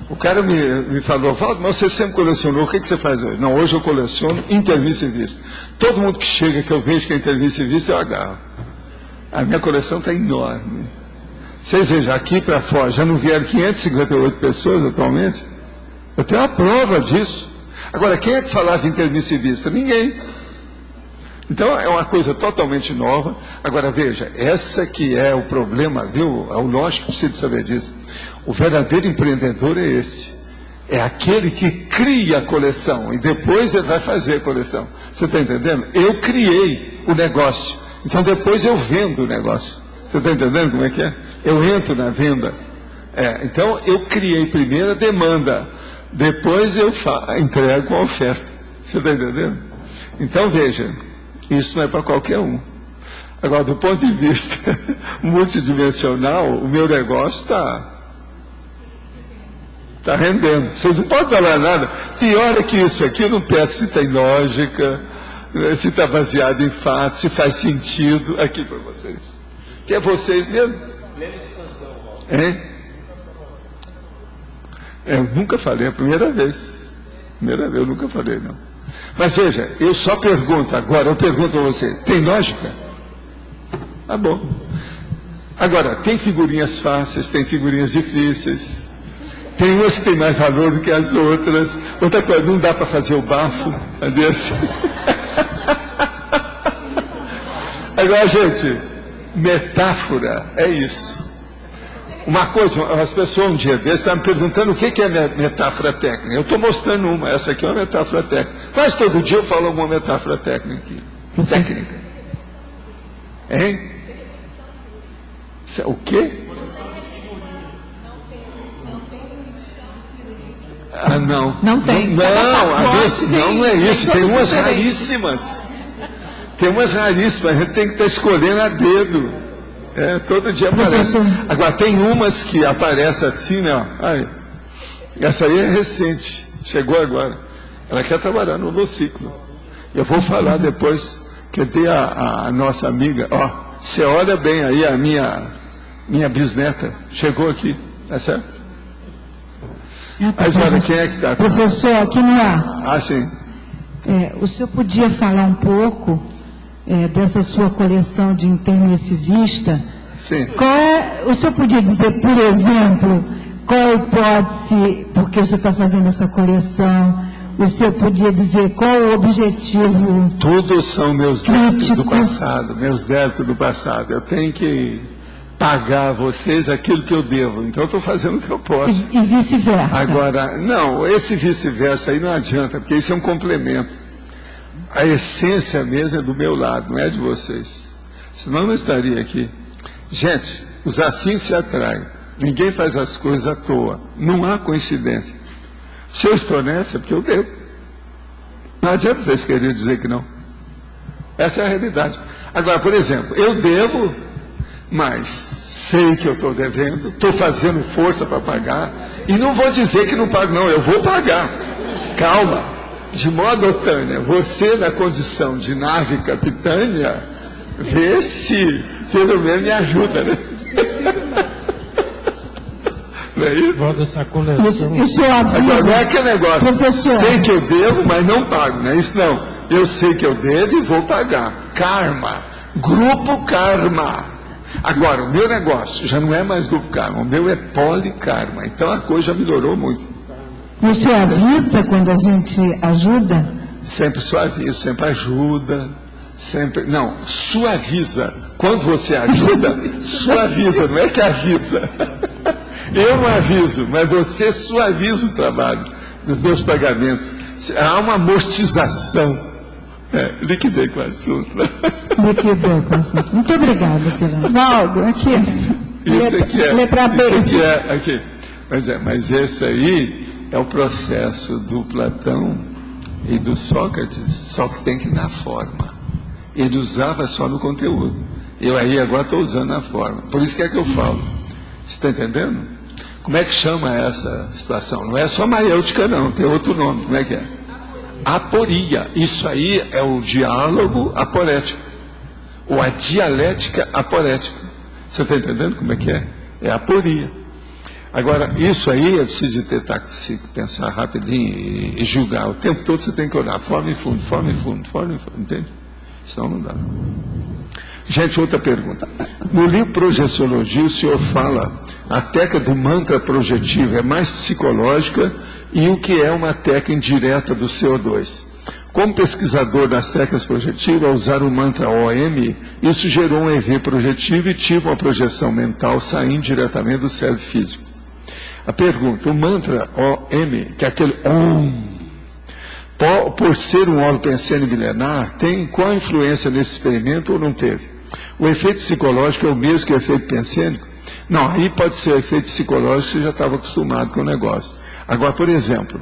O cara me falou, Valdo, mas você sempre colecionou, o que você faz hoje? Não, hoje eu coleciono intermissivista. Todo mundo que chega, que eu vejo que é intermissivista, eu agarro. A minha coleção está enorme. Vocês vejam, aqui para fora, já não vieram 558 pessoas atualmente? Eu tenho uma prova disso. Agora, quem é que falava intermissivista? Ninguém. Então, é uma coisa totalmente nova. Agora, veja, essa que é o problema, viu? É o lógico que precisa saber disso. O verdadeiro empreendedor é esse. É aquele que cria a coleção e depois ele vai fazer a coleção. Você está entendendo? Eu criei o negócio. Então, depois eu vendo o negócio. Você está entendendo como é que é? Eu entro na venda. Então, eu criei primeiro a demanda. Depois eu entrego a oferta. Você está entendendo? Então, veja, isso não é para qualquer um. Agora, do ponto de vista multidimensional, o meu negócio está rendendo. Vocês não podem falar nada. Pior é que isso aqui, eu não peço se tem lógica, se está baseado em fatos, se faz sentido aqui para vocês. Que é vocês mesmo. Eu nunca falei, é a primeira vez. Eu nunca falei, não. Mas veja, eu só pergunto agora, eu pergunto a você, tem lógica? Tá bom. Agora, tem figurinhas fáceis, tem figurinhas difíceis. Tem umas que tem mais valor do que as outras. Outra coisa, não dá para fazer o bafo, fazer assim. Agora, gente, metáfora é isso. Uma coisa, as pessoas um dia desses estavam me perguntando o que é metáfora técnica. Eu estou mostrando uma, essa aqui é uma metáfora técnica. Quase todo dia eu falo alguma metáfora técnica aqui. Técnica. Hein? O quê? Ah, não. Não tem. Não é isso. Tem umas raríssimas. Tem umas raríssimas. A gente tem que estar escolhendo a dedo. Todo dia aparece. Agora, tem umas que aparecem assim, né? Aí. Essa aí é recente. Chegou agora. Ela quer trabalhar no Holociclo. Eu vou falar depois. Cadê a nossa amiga? Ó, você olha bem aí, a minha bisneta. Chegou aqui. Tá certo? Mas olha, quem é que está? Professor, aqui no ar. Ah, sim. O senhor podia falar um pouco dessa sua coleção de intermissivista? Sim. O senhor podia dizer, por exemplo, qual a hipótese, porque o senhor está fazendo essa coleção, o senhor podia dizer qual o objetivo? Tudo são meus débitos do passado, meus débitos do passado. Eu tenho que pagar a vocês aquilo que eu devo. Então eu estou fazendo o que eu posso. E vice-versa. Agora, não, esse vice-versa aí não adianta, porque isso é um complemento. A essência mesmo é do meu lado, não é de vocês. Senão eu não estaria aqui. Gente, os afins se atraem. Ninguém faz as coisas à toa. Não há coincidência. Se eu estou nessa, é porque eu devo. Não adianta vocês quererem dizer que não. Essa é a realidade. Agora, por exemplo, eu devo, mas sei que eu estou devendo, estou fazendo força para pagar, e não vou dizer que não pago, não, eu vou pagar. Calma. De modo, Tânia, você na condição de nave capitânia, vê se pelo menos me ajuda, né? Não é isso? Essa coleção. O senhor avisa, agora não é aquele negócio, professor, sei que eu devo, mas não pago, não é isso não. Eu sei que eu devo e vou pagar. Karma, grupo karma. Agora, o meu negócio já não é mais grupo karma, o meu é polikarma, então a coisa já melhorou muito. o senhor avisa quando a gente ajuda? Sempre suaviza, sempre ajuda, sempre... Não, suaviza. Quando você ajuda, suaviza, não é que avisa. Eu não aviso, mas você suaviza o trabalho dos meus pagamentos. Há uma amortização. Liquidei com o assunto. Liquidou com o assunto. Muito obrigada, Fernando. Valdo, aqui. Isso aqui é. Letra B. Isso aqui é. Aqui. Mas esse aí é o processo do Platão e do Sócrates, só que tem que ir na forma. Ele usava só no conteúdo. Eu aí agora estou usando na forma. Por isso que é que eu falo. Você está entendendo? Como é que chama essa situação? Não é só maiêutica, não. Tem outro nome. Como é que é? Aporia. Isso aí é o diálogo aporético. Ou a dialética aporética. Você está entendendo como é que é? É aporia. Agora, isso aí é preciso de pensar rapidinho e julgar. O tempo todo você tem que olhar forma e fundo, forma e fundo, forma e fundo. Entende? Senão não dá. Gente, outra pergunta. No livro Projeciologia, o senhor fala a técnica do mantra projetivo é mais psicológica e o que é uma técnica indireta do CO2. Como pesquisador das técnicas projetivas, ao usar o mantra OM, isso gerou um EV projetivo e tive uma projeção mental saindo diretamente do cérebro físico. A pergunta, o mantra OM, que é aquele OM, por ser um holopensene milenar, tem qual a influência nesse experimento ou não teve? O efeito psicológico é o mesmo que o efeito pensênico? Não, aí pode ser o efeito psicológico, você já estava acostumado com o negócio. Agora, por exemplo,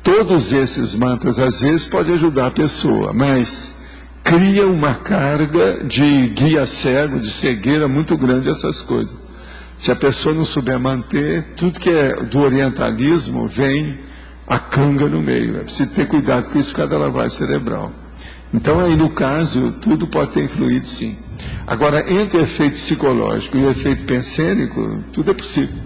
todos esses mantras, às vezes, podem ajudar a pessoa, mas cria uma carga de guia cego, de cegueira muito grande essas coisas. Se a pessoa não souber manter, tudo que é do orientalismo vem a canga no meio. É preciso ter cuidado com isso por causa da lavagem cerebral. Então, aí no caso, tudo pode ter influído sim. Agora, entre o efeito psicológico e o efeito pensênico, tudo é possível.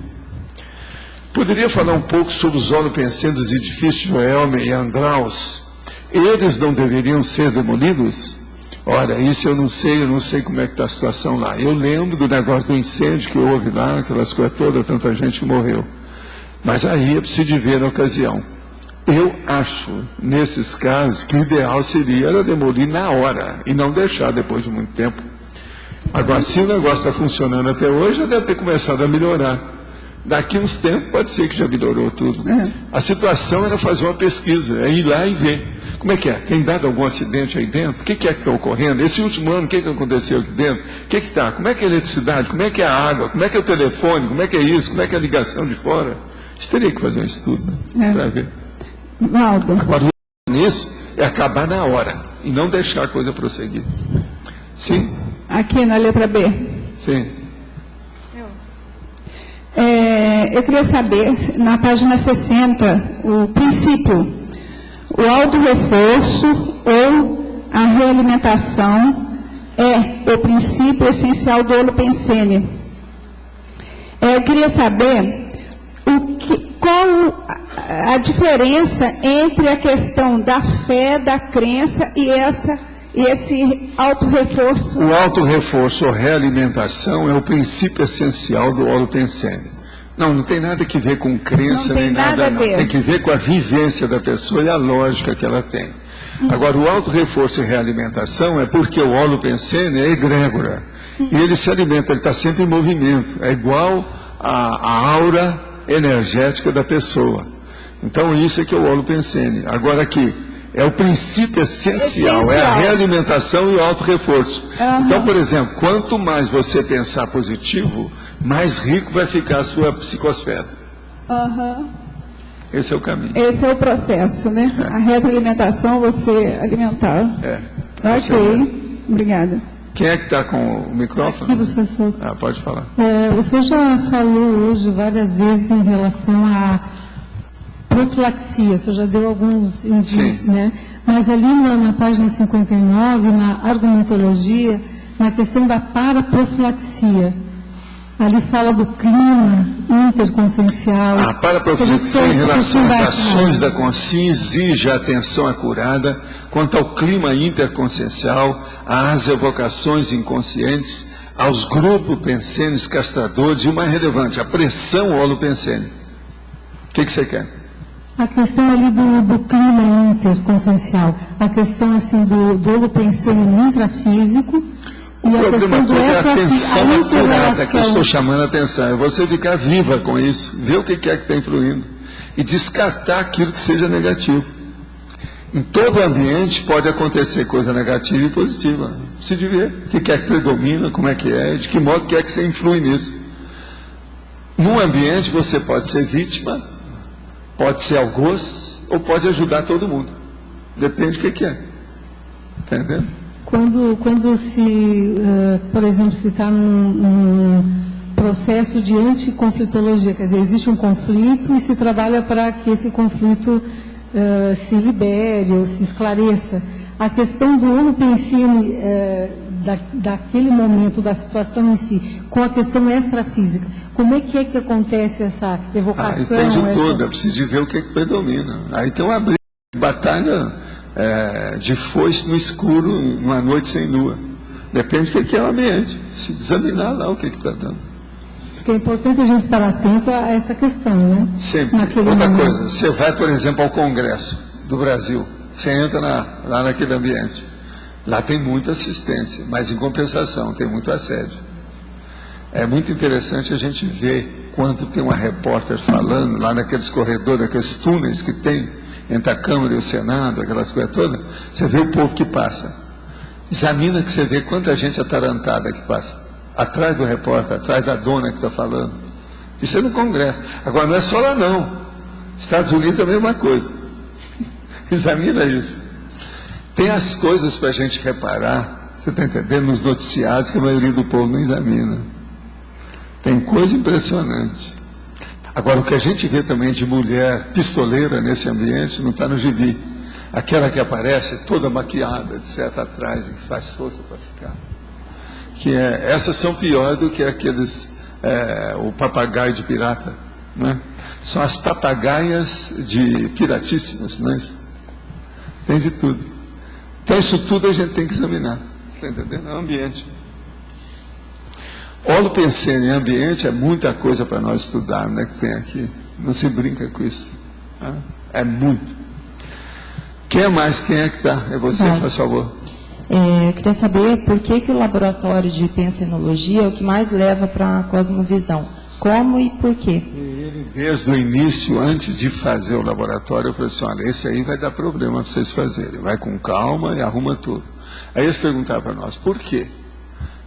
Poderia falar um pouco sobre os holopensênicos dos edifícios de Joelma e Andraus? Eles não deveriam ser demolidos? Olha, isso eu não sei como é que está a situação lá. Eu lembro do negócio do incêndio que houve lá, aquelas coisas todas, tanta gente que morreu. Mas aí é preciso de ver na ocasião. Eu acho, nesses casos, que o ideal seria era demolir na hora e não deixar depois de muito tempo. Agora, se o negócio está funcionando até hoje, já deve ter começado a melhorar. Daqui uns tempos, pode ser que já melhorou tudo. A situação era fazer uma pesquisa, é ir lá e ver. Como é que é? Tem dado algum acidente aí dentro? O que é que está ocorrendo? Esse último ano, o que aconteceu aqui dentro? O que está? Como é que é a eletricidade? Como é que é a água? Como é que é o telefone? Como é que é isso? Como é que é a ligação de fora? Isso teria que fazer um estudo, né? Para ver. Valdo. Agora, o nisso é acabar na hora e não deixar a coisa prosseguir. Sim? Aqui na letra B. Sim. Eu queria saber, na página 60, o princípio, o auto-reforço ou a realimentação é o princípio essencial do holopensene. Eu queria saber qual a diferença entre a questão da fé, da crença e esse auto-reforço. O auto-reforço ou realimentação é o princípio essencial do holopensene. Não tem nada que ver com crença nem nada, não. Tem que ver com a vivência da pessoa e a lógica que ela tem. Agora, o auto-reforço e realimentação é porque o holopensene é egrégora. E ele se alimenta, ele está sempre em movimento. É igual a aura energética da pessoa. Então, isso é que é o holopensene. Agora aqui, É o princípio essencial, é a realimentação e o auto-reforço. Então, por exemplo, quanto mais você pensar positivo, mais rico vai ficar a sua psicosfera. Esse é o caminho. Esse é o processo, né? A retroalimentação, você alimentar. Ok, obrigada. Quem é que está com o microfone? Aqui, professor. Pode falar. O senhor já falou hoje várias vezes em relação à profilaxia, o senhor já deu alguns indícios, né? Mas ali na página 59, na argumentologia, na questão da paraprofilaxia, ali fala do clima interconsciencial. A paraprofilaxia em relação às ações da consciência exige a atenção acurada quanto ao clima interconsciencial, às evocações inconscientes, aos grupos pensênios castradores e o mais relevante, a pressão holopensênica. O que você quer? A questão ali do clima interconsciencial, a questão assim do holopensênio intrafísico e a questão do atenção acurada que eu estou chamando a atenção, é você ficar viva com isso, ver o que é que está influindo e descartar aquilo que seja negativo. Em todo ambiente pode acontecer coisa negativa e positiva. Precisa ver o que é que predomina, como é que é, de que modo que é que você influi nisso. Num ambiente você pode ser vítima, pode ser algoz ou pode ajudar todo mundo. Depende do que é. Está entendendo? Quando se, por exemplo, se está num processo de anticonflitologia, quer dizer, existe um conflito e se trabalha para que esse conflito se libere ou se esclareça. A questão do holopensene daquele momento, da situação em si, com a questão extrafísica, como é que acontece essa evocação? Depende de tudo, é preciso ver o que predomina. Aí tem uma briga, batalha de foice no escuro, numa noite sem lua. Depende do que é o ambiente. Se examinar lá o que está dando. Porque é importante a gente estar atento a essa questão, né? Sempre. Outra coisa, você vai, por exemplo, ao Congresso do Brasil, você entra lá naquele ambiente. Lá tem muita assistência, mas em compensação tem muito assédio. É muito interessante a gente ver quando tem uma repórter falando lá naqueles corredores, aqueles túneis que tem entre a Câmara e o Senado, aquelas coisas todas, você vê o povo que passa. Examina que você vê quanta gente atarantada que passa. Atrás do repórter, atrás da dona que está falando. Isso é no Congresso. Agora não é só lá não. Estados Unidos é a mesma coisa. Examina isso. Tem as coisas para a gente reparar, você está entendendo, nos noticiários que a maioria do povo não examina. Tem coisa impressionante. Agora, o que a gente vê também de mulher pistoleira nesse ambiente não está no gibi. Aquela que aparece toda maquiada, etc., atrás, e faz força para ficar. Essas são piores do que aqueles, o papagaio de pirata, né? São as papagaias de piratíssimas, não é isso? Tem de tudo. Então isso tudo a gente tem que examinar, está entendendo? É o ambiente. Holopensene em ambiente é muita coisa para nós estudar, né, que tem aqui. Não se brinca com isso. Né? É muito. Quem é que está? É você, faz favor. Eu queria saber por que o laboratório de pensenologia é o que mais leva para a cosmovisão. Como e por quê? Ele, desde o início, antes de fazer o laboratório, eu falei assim, olha, esse aí vai dar problema para vocês fazerem. Vai com calma e arruma tudo. Aí eles perguntaram para nós, por quê?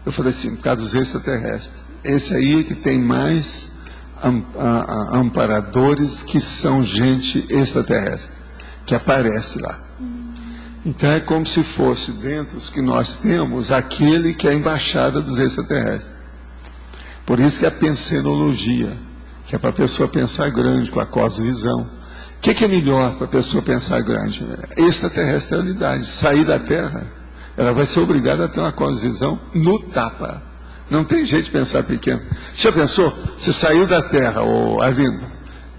Eu falei assim, por causa dos extraterrestres. Esse aí é que tem mais amparadores que são gente extraterrestre, que aparece lá. Então é como se fosse, dentro dos que nós temos, aquele que é a embaixada dos extraterrestres. Por isso que a pensenologia, que é para a pessoa pensar grande, com a cosmovisão. O que é melhor para a pessoa pensar grande? Extraterrestrialidade. Sair da Terra, ela vai ser obrigada a ter uma cosmovisão no tapa. Não tem jeito de pensar pequeno. Já pensou? Você saiu da Terra, Arlindo,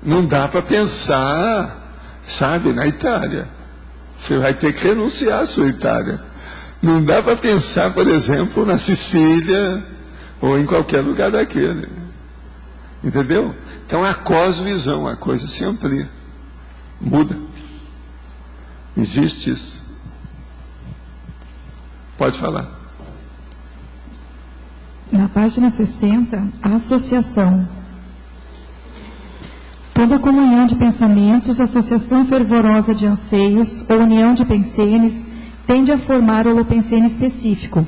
não dá para pensar, sabe, na Itália. Você vai ter que renunciar à sua Itália. Não dá para pensar, por exemplo, na Sicília ou em qualquer lugar daquele. Entendeu? Então a cosmovisão, a coisa se amplia. Muda. Existe isso. Pode falar. Na página 60, a associação. Toda comunhão de pensamentos, associação fervorosa de anseios ou união de pensenes tende a formar o holopensene específico.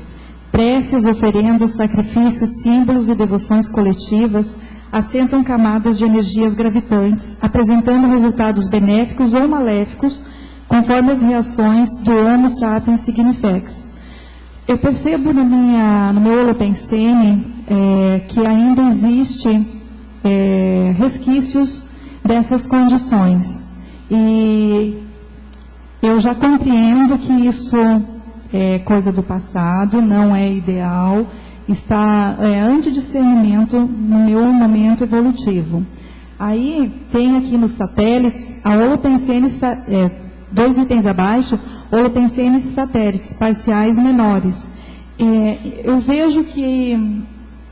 Preces, oferendas, sacrifícios, símbolos e devoções coletivas assentam camadas de energias gravitantes, apresentando resultados benéficos ou maléficos, conforme as reações do Homo sapiens significax. Eu percebo no meu holopensene que ainda existe resquícios dessas condições. E eu já compreendo que isso é coisa do passado, não é ideal, está antidiscernimento no meu momento evolutivo. Aí tem aqui nos satélites a holopensene, 2 itens abaixo, holopensenes e satélites parciais menores. Eu vejo que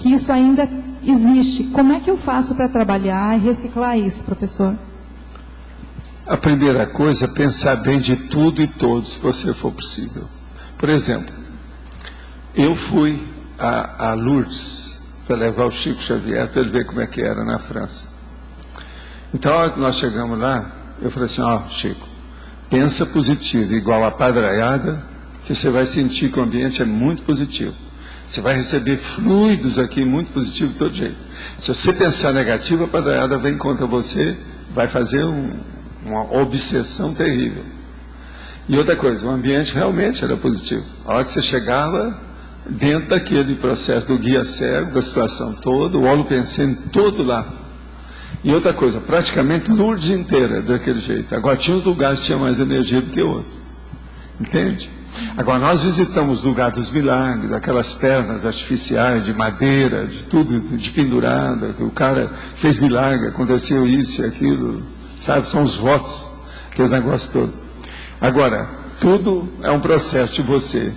isso ainda existe. Como é que eu faço para trabalhar e reciclar isso, professor? A primeira coisa é pensar bem de tudo e todos, se você for possível. Por exemplo, eu fui a Lourdes para levar o Chico Xavier para ele ver como é que era na França. Então, a hora que nós chegamos lá, eu falei assim, Chico, pensa positivo, igual a padraiada, que você vai sentir que o ambiente é muito positivo. Você vai receber fluidos aqui muito positivos de todo jeito. Se você pensar negativo, a padraiada vem contra você, vai fazer uma obsessão terrível. E outra coisa, o ambiente realmente era positivo. A hora que você chegava, dentro daquele processo do guia cego, da situação toda, o holopensene todo lá. E outra coisa, praticamente Lourdes inteira daquele jeito. Agora tinha uns lugares que tinham mais energia do que outros. Entende? Agora nós visitamos o lugar dos milagres, aquelas pernas artificiais de madeira, de tudo, de pendurada, que o cara fez milagre, aconteceu isso e aquilo, sabe? São os votos, aqueles negócios todos. Agora, tudo é um processo de você.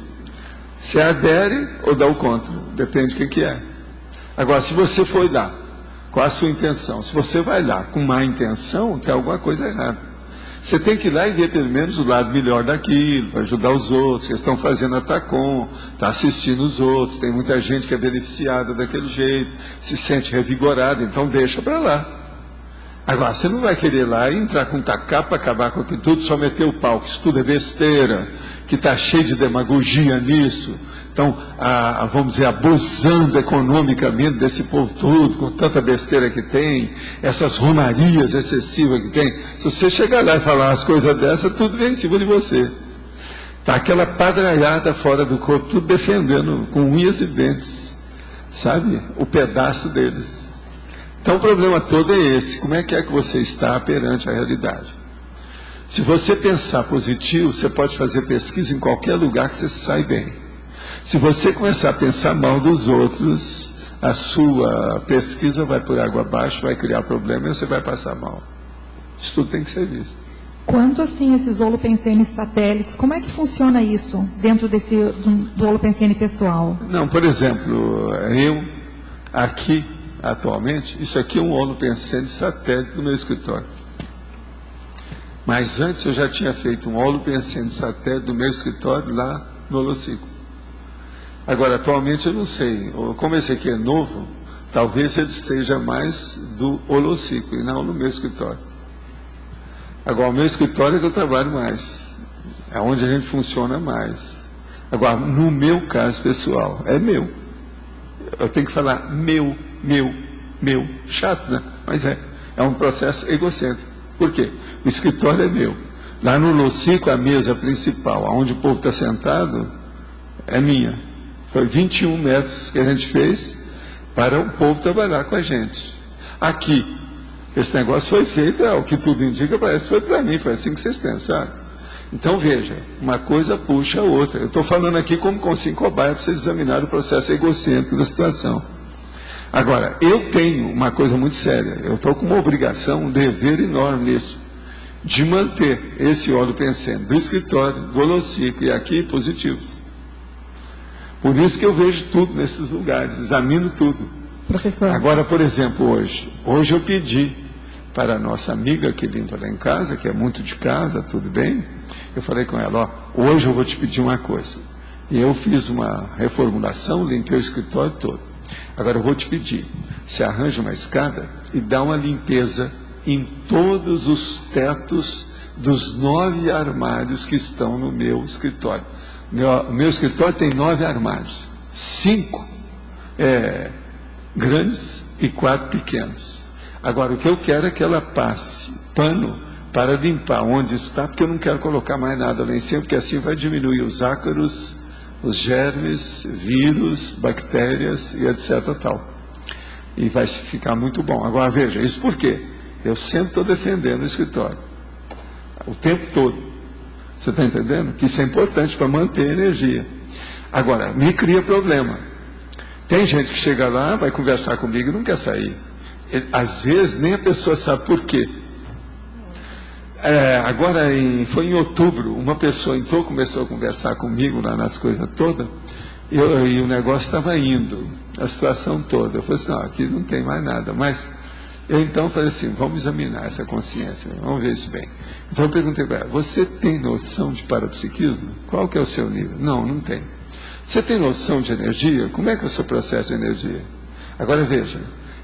Se adere ou dá o contra, depende do que é. Agora, se você foi lá, qual a sua intenção? Se você vai lá com má intenção, tem alguma coisa errada. Você tem que ir lá e ver pelo menos o lado melhor daquilo, para ajudar os outros, que estão fazendo a TACOM, está assistindo os outros, tem muita gente que é beneficiada daquele jeito, se sente revigorada, então deixa para lá. Agora, você não vai querer ir lá e entrar com tacá para acabar com aquilo tudo, só meter o pau, que isso tudo é besteira, que está cheio de demagogia nisso. Então, vamos dizer, abusando economicamente desse povo todo, com tanta besteira que tem, essas romarias excessivas que tem. Se você chegar lá e falar umas coisas dessas, tudo vem em cima de você. Está aquela padraiada fora do corpo, tudo defendendo com unhas e dentes, sabe? O pedaço deles. Então, o problema todo é esse. Como é que você está perante a realidade? Se você pensar positivo, você pode fazer pesquisa em qualquer lugar que você sai bem. Se você começar a pensar mal dos outros, a sua pesquisa vai por água abaixo, vai criar problema e você vai passar mal. Isso tudo tem que ser visto. Quanto assim esses holopensenes satélites, como é que funciona isso dentro do holopensene pessoal? Não, por exemplo, eu aqui atualmente, isso aqui é um holopensene satélite do meu escritório. Mas antes eu já tinha feito um holopensene satélite do meu escritório lá no Holocico. Agora, atualmente eu não sei, como esse aqui é novo, talvez ele seja mais do Holocico e não no meu escritório. Agora, o meu escritório é que eu trabalho mais, é onde a gente funciona mais. Agora, no meu caso pessoal, é meu. Eu tenho que falar meu. Chato, né? Mas é um processo egocêntrico. Por quê? O escritório é meu. Lá no Holocico, a mesa principal, onde o povo está sentado, é minha. Foi 21 metros que a gente fez para o povo trabalhar com a gente. Aqui, esse negócio foi feito, o que tudo indica, parece que foi para mim, foi assim que vocês pensaram. Então, veja, uma coisa puxa a outra. Eu estou falando aqui como consigo cobaia para vocês examinarem o processo egocêntrico da situação. Agora, eu tenho uma coisa muito séria, eu estou com uma obrigação, um dever enorme nisso, de manter esse holopensene do escritório, do Holocico e aqui positivos. Por isso que eu vejo tudo nesses lugares, examino tudo. Professor. Agora, por exemplo, hoje eu pedi para a nossa amiga que limpa lá em casa, que é muito de casa, tudo bem, eu falei com ela, hoje eu vou te pedir uma coisa. E eu fiz uma reformulação, limpei o escritório todo. Agora eu vou te pedir, você arranja uma escada e dá uma limpeza em todos os tetos dos 9 armários que estão no meu escritório. O meu escritório tem 9 armários, 5 grandes e 4 pequenos. Agora, o que eu quero é que ela passe pano para limpar onde está, porque eu não quero colocar mais nada lá em cima, porque assim vai diminuir os ácaros, os germes, vírus, bactérias e etc. tal. E vai ficar muito bom. Agora, veja, isso por quê? Eu sempre estou defendendo o escritório, o tempo todo. Você está entendendo? Que isso é importante para manter a energia. Agora, me cria problema. Tem gente que chega lá, vai conversar comigo e não quer sair. Às vezes, nem a pessoa sabe por quê. Agora, foi em outubro, uma pessoa entrou, começou a conversar comigo lá nas coisas todas, e o negócio estava indo, a situação toda. Eu falei assim, não, aqui não tem mais nada. Mas eu então falei assim, vamos examinar essa consciência, vamos ver isso bem. Então eu perguntei para ela, você tem noção de parapsiquismo? Qual que é o seu nível? Não, não tem. Você tem noção de energia? Como é que é o seu processo de energia? Agora veja,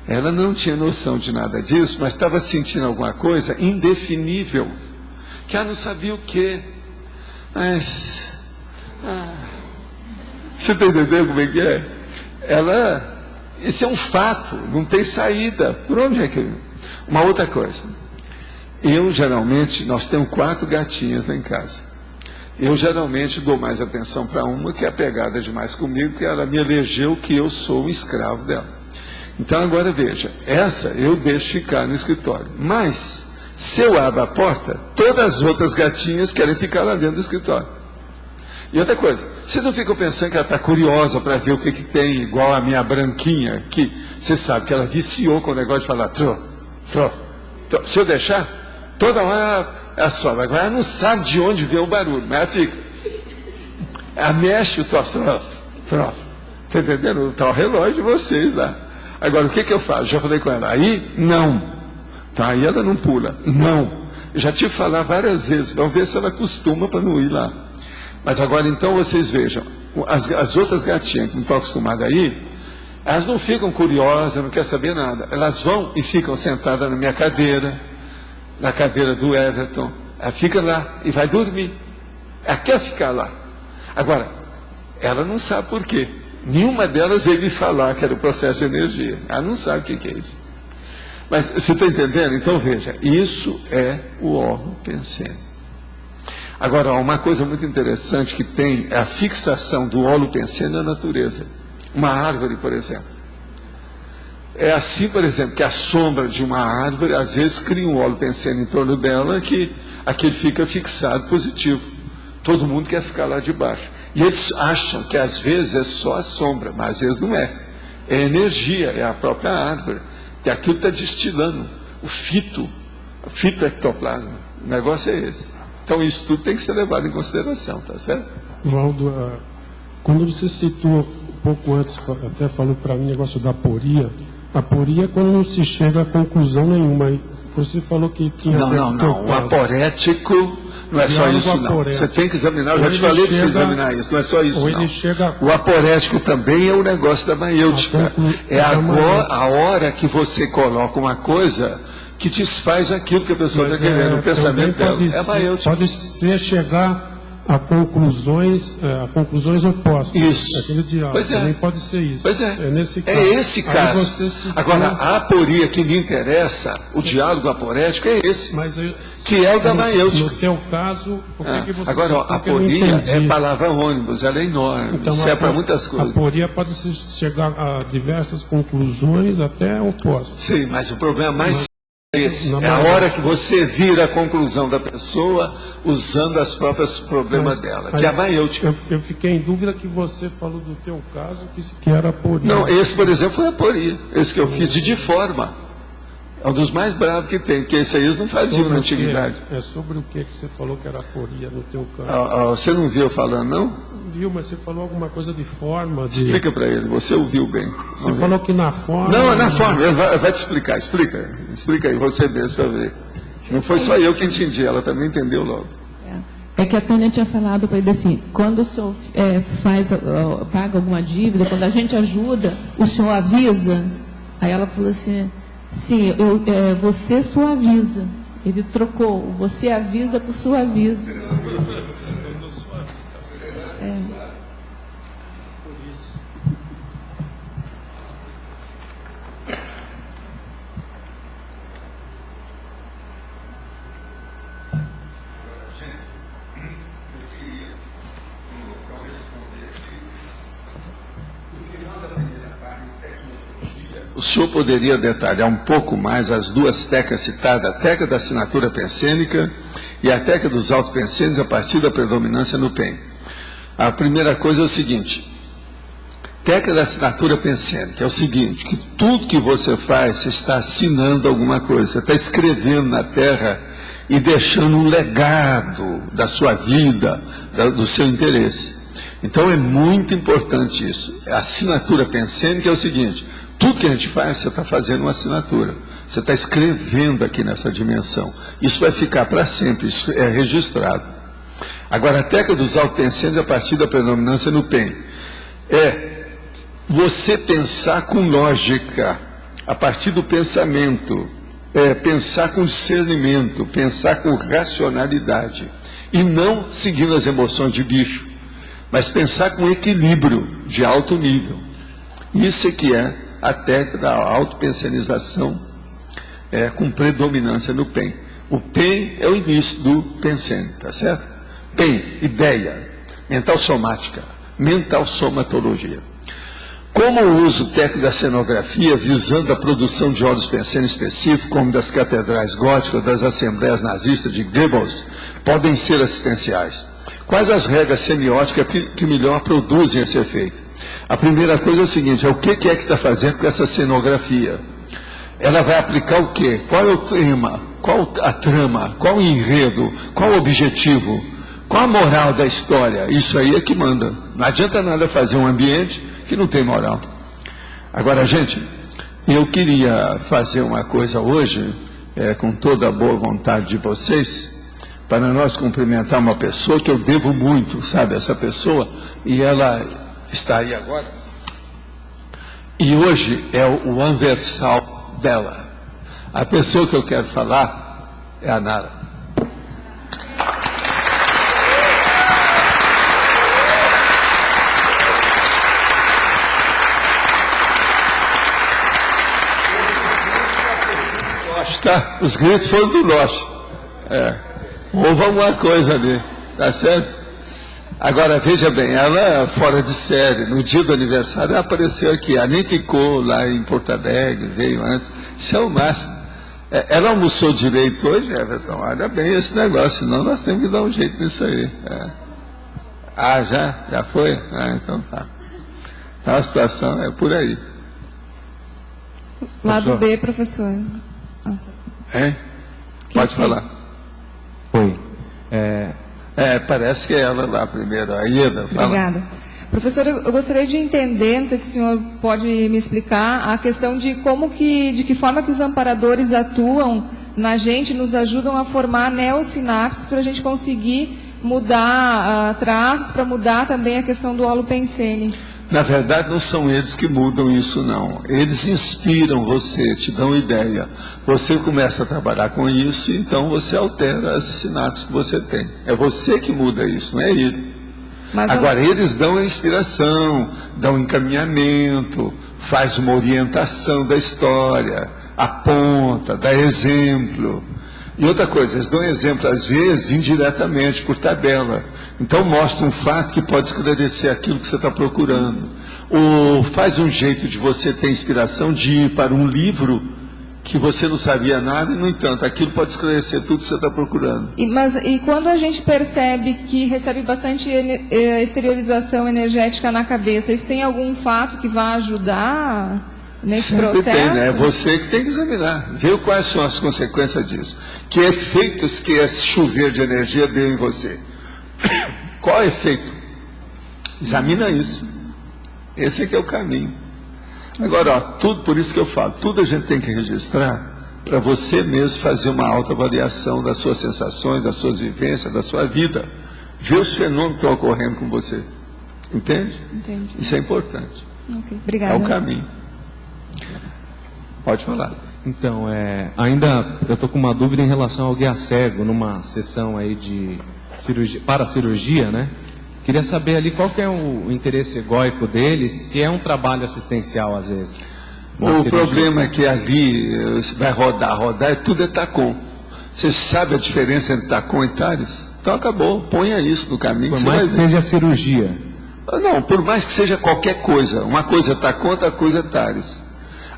ela não tinha noção de nada disso, mas estava sentindo alguma coisa indefinível, que ela não sabia o quê. Mas, você está entendendo como é que é? Isso é um fato, não tem saída. Por onde é que... Uma outra coisa, nós temos 4 gatinhas lá em casa. Eu geralmente dou mais atenção para uma que é apegada demais comigo, que ela me elegeu que eu sou um escravo dela. Então agora veja, essa eu deixo ficar no escritório. Mas, se eu abro a porta, todas as outras gatinhas querem ficar lá dentro do escritório. E outra coisa, vocês não ficam pensando que ela está curiosa para ver o que tem, igual a minha branquinha, que você sabe que ela viciou com o negócio de falar trof. Se eu deixar, toda hora ela sobe. Agora ela não sabe de onde vem o barulho, mas ela fica. Ela mexe o trof. Está entendendo? Está o relógio de vocês lá. Agora, o que eu faço? Já falei com ela. Aí, não. Tá, aí ela não pula. Não. Eu já tive que falar várias vezes. Vamos ver se ela acostuma para não ir lá. Mas agora, então, vocês vejam. As outras gatinhas que não estão acostumadas a ir, elas não ficam curiosas, não querem saber nada. Elas vão e ficam sentadas na minha cadeira, na cadeira do Everton. Ela fica lá e vai dormir. Ela quer ficar lá. Agora, ela não sabe por quê. Nenhuma delas veio me falar que era o processo de energia. Ela não sabe o que é isso. Mas você está entendendo? Então veja, isso é o holopensene. Agora, uma coisa muito interessante que tem é a fixação do holopensene na natureza. Uma árvore, por exemplo. É assim, por exemplo, que a sombra de uma árvore, às vezes, cria um holopensene em torno dela que aquele fica fixado positivo. Todo mundo quer ficar lá debaixo. E eles acham que às vezes é só a sombra, mas às vezes não é. É energia, é a própria árvore. Que aquilo está destilando o fitoectoplasma. O negócio é esse. Então isso tudo tem que ser levado em consideração, tá certo? Valdo, quando você citou um pouco antes, até falou para mim o negócio da aporia. A aporia é quando não se chega a conclusão nenhuma. Você falou que tinha... Não. O aporético... Não é só isso, não. Você tem que examinar, eu já te falei para você examinar isso, não é só isso, não. O aporético também é o negócio da maiêutica. É a hora que você coloca uma coisa que desfaz aquilo que a pessoa está querendo, o pensamento dela. É a maiêutica. Pode ser chegar a conclusões opostas. Isso. Aquele diálogo. Pois é. Também pode ser isso. Pois é. Nesse caso. É esse caso. Agora, a aporia que me interessa, o diálogo aporético é esse. Que é o da maiêutica. No teu caso, por que você... Agora, a aporia é palavra ônibus, ela é enorme, então, serve para muitas coisas. A aporia pode chegar a diversas conclusões, até opostas. Sim, mas o problema mais é esse. É a hora que você vira a conclusão da pessoa usando as próprios problemas dela, que é a maiêutica. Eu fiquei em dúvida que você falou do teu caso, que era aporia. Não, esse, por exemplo, foi aporia. Esse que eu fiz de forma. É um dos mais bravos que tem, porque esse aí eles não faziam na antiguidade. É sobre o que você falou que era aporia no teu caso? Você não viu falando, não? Viu, mas você falou alguma coisa de forma. Explica para ele, você ouviu bem. Você falou que na forma... Não, é na forma, ele vai te explicar. Explica aí, você mesmo para ver. Não foi só eu que entendi, ela também entendeu logo. É que a Tânia tinha falado para ele assim, quando o senhor paga alguma dívida, quando a gente ajuda, o senhor avisa? Aí ela falou assim... Sim, você suaviza. Ele trocou, você avisa por suaviza. O senhor poderia detalhar um pouco mais as duas técnicas citadas, a técnica da assinatura pensênica e a técnica dos autopensênicos a partir da predominância no PEN. A primeira coisa é o seguinte, técnica da assinatura pensênica é o seguinte, que tudo que você faz, você está assinando alguma coisa, você está escrevendo na terra e deixando um legado da sua vida, do seu interesse. Então é muito importante isso. A assinatura pensênica é o seguinte, tudo que a gente faz, você está fazendo uma assinatura. Você está escrevendo aqui nessa dimensão. Isso vai ficar para sempre, isso é registrado. Agora, a técnica dos autopensênicos a partir da predominância no PEN é você pensar com lógica, a partir do pensamento, pensar com discernimento, pensar com racionalidade, e não seguindo as emoções de bicho, mas pensar com equilíbrio de alto nível. Isso é que é a técnica da autopensenização com predominância no PEN. O PEN é o início do pensênico, tá certo? PEN, ideia, mental somática, mental somatologia. Como o uso técnico da cenografia visando a produção de óleos pensênicos específicos, como das catedrais góticas, das assembleias nazistas de Goebbels, podem ser assistenciais? Quais as regras semióticas que melhor produzem esse efeito? A primeira coisa é o seguinte, o que é que está fazendo com essa cenografia? Ela vai aplicar o quê? Qual é o tema? Qual a trama? Qual o enredo? Qual o objetivo? Qual a moral da história? Isso aí é que manda. Não adianta nada fazer um ambiente que não tem moral. Agora, gente, eu queria fazer uma coisa hoje, com toda a boa vontade de vocês, para nós cumprimentar uma pessoa que eu devo muito, sabe, essa pessoa, e ela está aí agora. E hoje é o aniversário dela. A pessoa que eu quero falar é a Nara. Tá? Os gritos foram do norte. Houve alguma coisa ali, tá certo? Agora, veja bem, ela fora de série, no dia do aniversário, ela apareceu aqui, ela nem ficou lá em Porto Alegre, veio antes, isso é o máximo. Ela almoçou direito hoje, Everton? Olha bem esse negócio, senão nós temos que dar um jeito nisso aí. Ah, já foi? Então tá. Então a situação é por aí. Lado B, professor. Pode falar. Oi. Parece que é ela lá primeiro, a Ieda. Obrigada. Professor, eu gostaria de entender, não sei se o senhor pode me explicar, a questão de de que forma que os amparadores atuam na gente, nos ajudam a formar neossinapses para a gente conseguir mudar traços, para mudar também a questão do holopensene. Na verdade, não são eles que mudam isso, não. Eles inspiram você, te dão ideia. Você começa a trabalhar com isso, então você altera as sinapses que você tem. É você que muda isso, não é ele. Agora, eles dão a inspiração, dão encaminhamento, faz uma orientação da história, aponta, dá exemplo. E outra coisa, eles dão exemplo, às vezes, indiretamente, por tabela. Então, mostra um fato que pode esclarecer aquilo que você está procurando. Ou faz um jeito de você ter inspiração de ir para um livro que você não sabia nada, e, no entanto, aquilo pode esclarecer tudo que você está procurando. E quando a gente percebe que recebe bastante exteriorização energética na cabeça, isso tem algum fato que vai ajudar nesse processo? Tem, né? É você que tem que examinar, ver quais são as consequências disso. Que efeitos que esse chover de energia deu em você. Qual é o efeito? Examina isso. Esse é que é o caminho. Agora, tudo, por isso que eu falo, tudo a gente tem que registrar para você mesmo fazer uma autoavaliação das suas sensações, das suas vivências, da sua vida. Ver os fenômenos que estão ocorrendo com você. Entende? Entendi. Isso é importante. Okay. Obrigada. É o caminho. Pode falar. Então, ainda eu estou com uma dúvida em relação ao guia cego, numa sessão aí de cirurgia, para cirurgia, né? Queria saber ali qual que é o interesse egóico dele, se é um trabalho assistencial às vezes. O problema é que ali vai rodar, tudo é TACOM. Você sabe a diferença entre TACOM e TARES? Então acabou, ponha isso no caminho. Por mais que seja cirurgia. Não, por mais que seja qualquer coisa. Uma coisa é TACOM, outra coisa é TARES.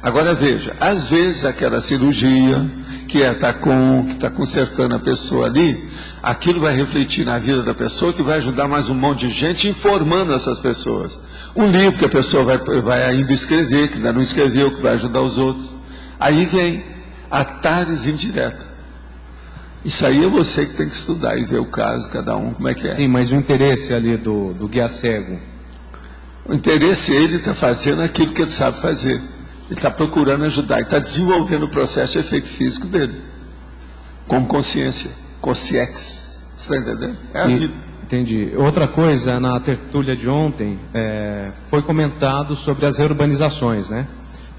Agora veja, às vezes aquela cirurgia, que é TACOM, que está consertando a pessoa ali, aquilo vai refletir na vida da pessoa, que vai ajudar mais um monte de gente, informando essas pessoas. Um livro que a pessoa vai ainda escrever, que ainda não escreveu, que vai ajudar os outros. Aí vem a TARES indireta. Isso aí é você que tem que estudar e ver o caso, cada um, como é que é. Sim, mas o interesse ali do guia cego? O interesse, ele está fazendo aquilo que ele sabe fazer. Ele está procurando ajudar, ele está desenvolvendo o processo de efeito físico dele. Com consciência, consciex. Você está entendendo? É a vida. Entendi. Outra coisa, na tertúlia de ontem, foi comentado sobre as reurbanizações, né?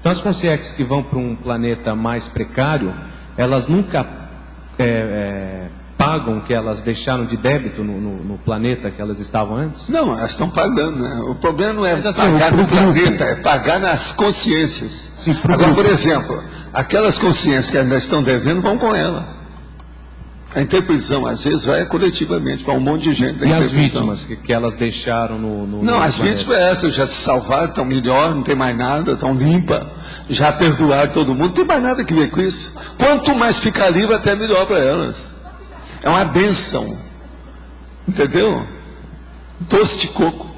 Então, as consciex que vão para um planeta mais precário, elas nunca pagam o que elas deixaram de débito no planeta que elas estavam antes? Não, elas estão pagando, né? O problema não é pagar no planeta, é pagar nas consciências. Sim, agora, por exemplo, aquelas consciências que ainda estão devendo vão com ela. A interpretação, às vezes, vai coletivamente para um monte de gente. E as vítimas que elas deixaram no Não, as vítimas essas já se salvaram, estão melhor, não tem mais nada, estão limpas, já perdoaram todo mundo, não tem mais nada que ver com isso. Quanto mais ficar livre, até melhor para elas. É uma bênção. Entendeu? Doce de coco.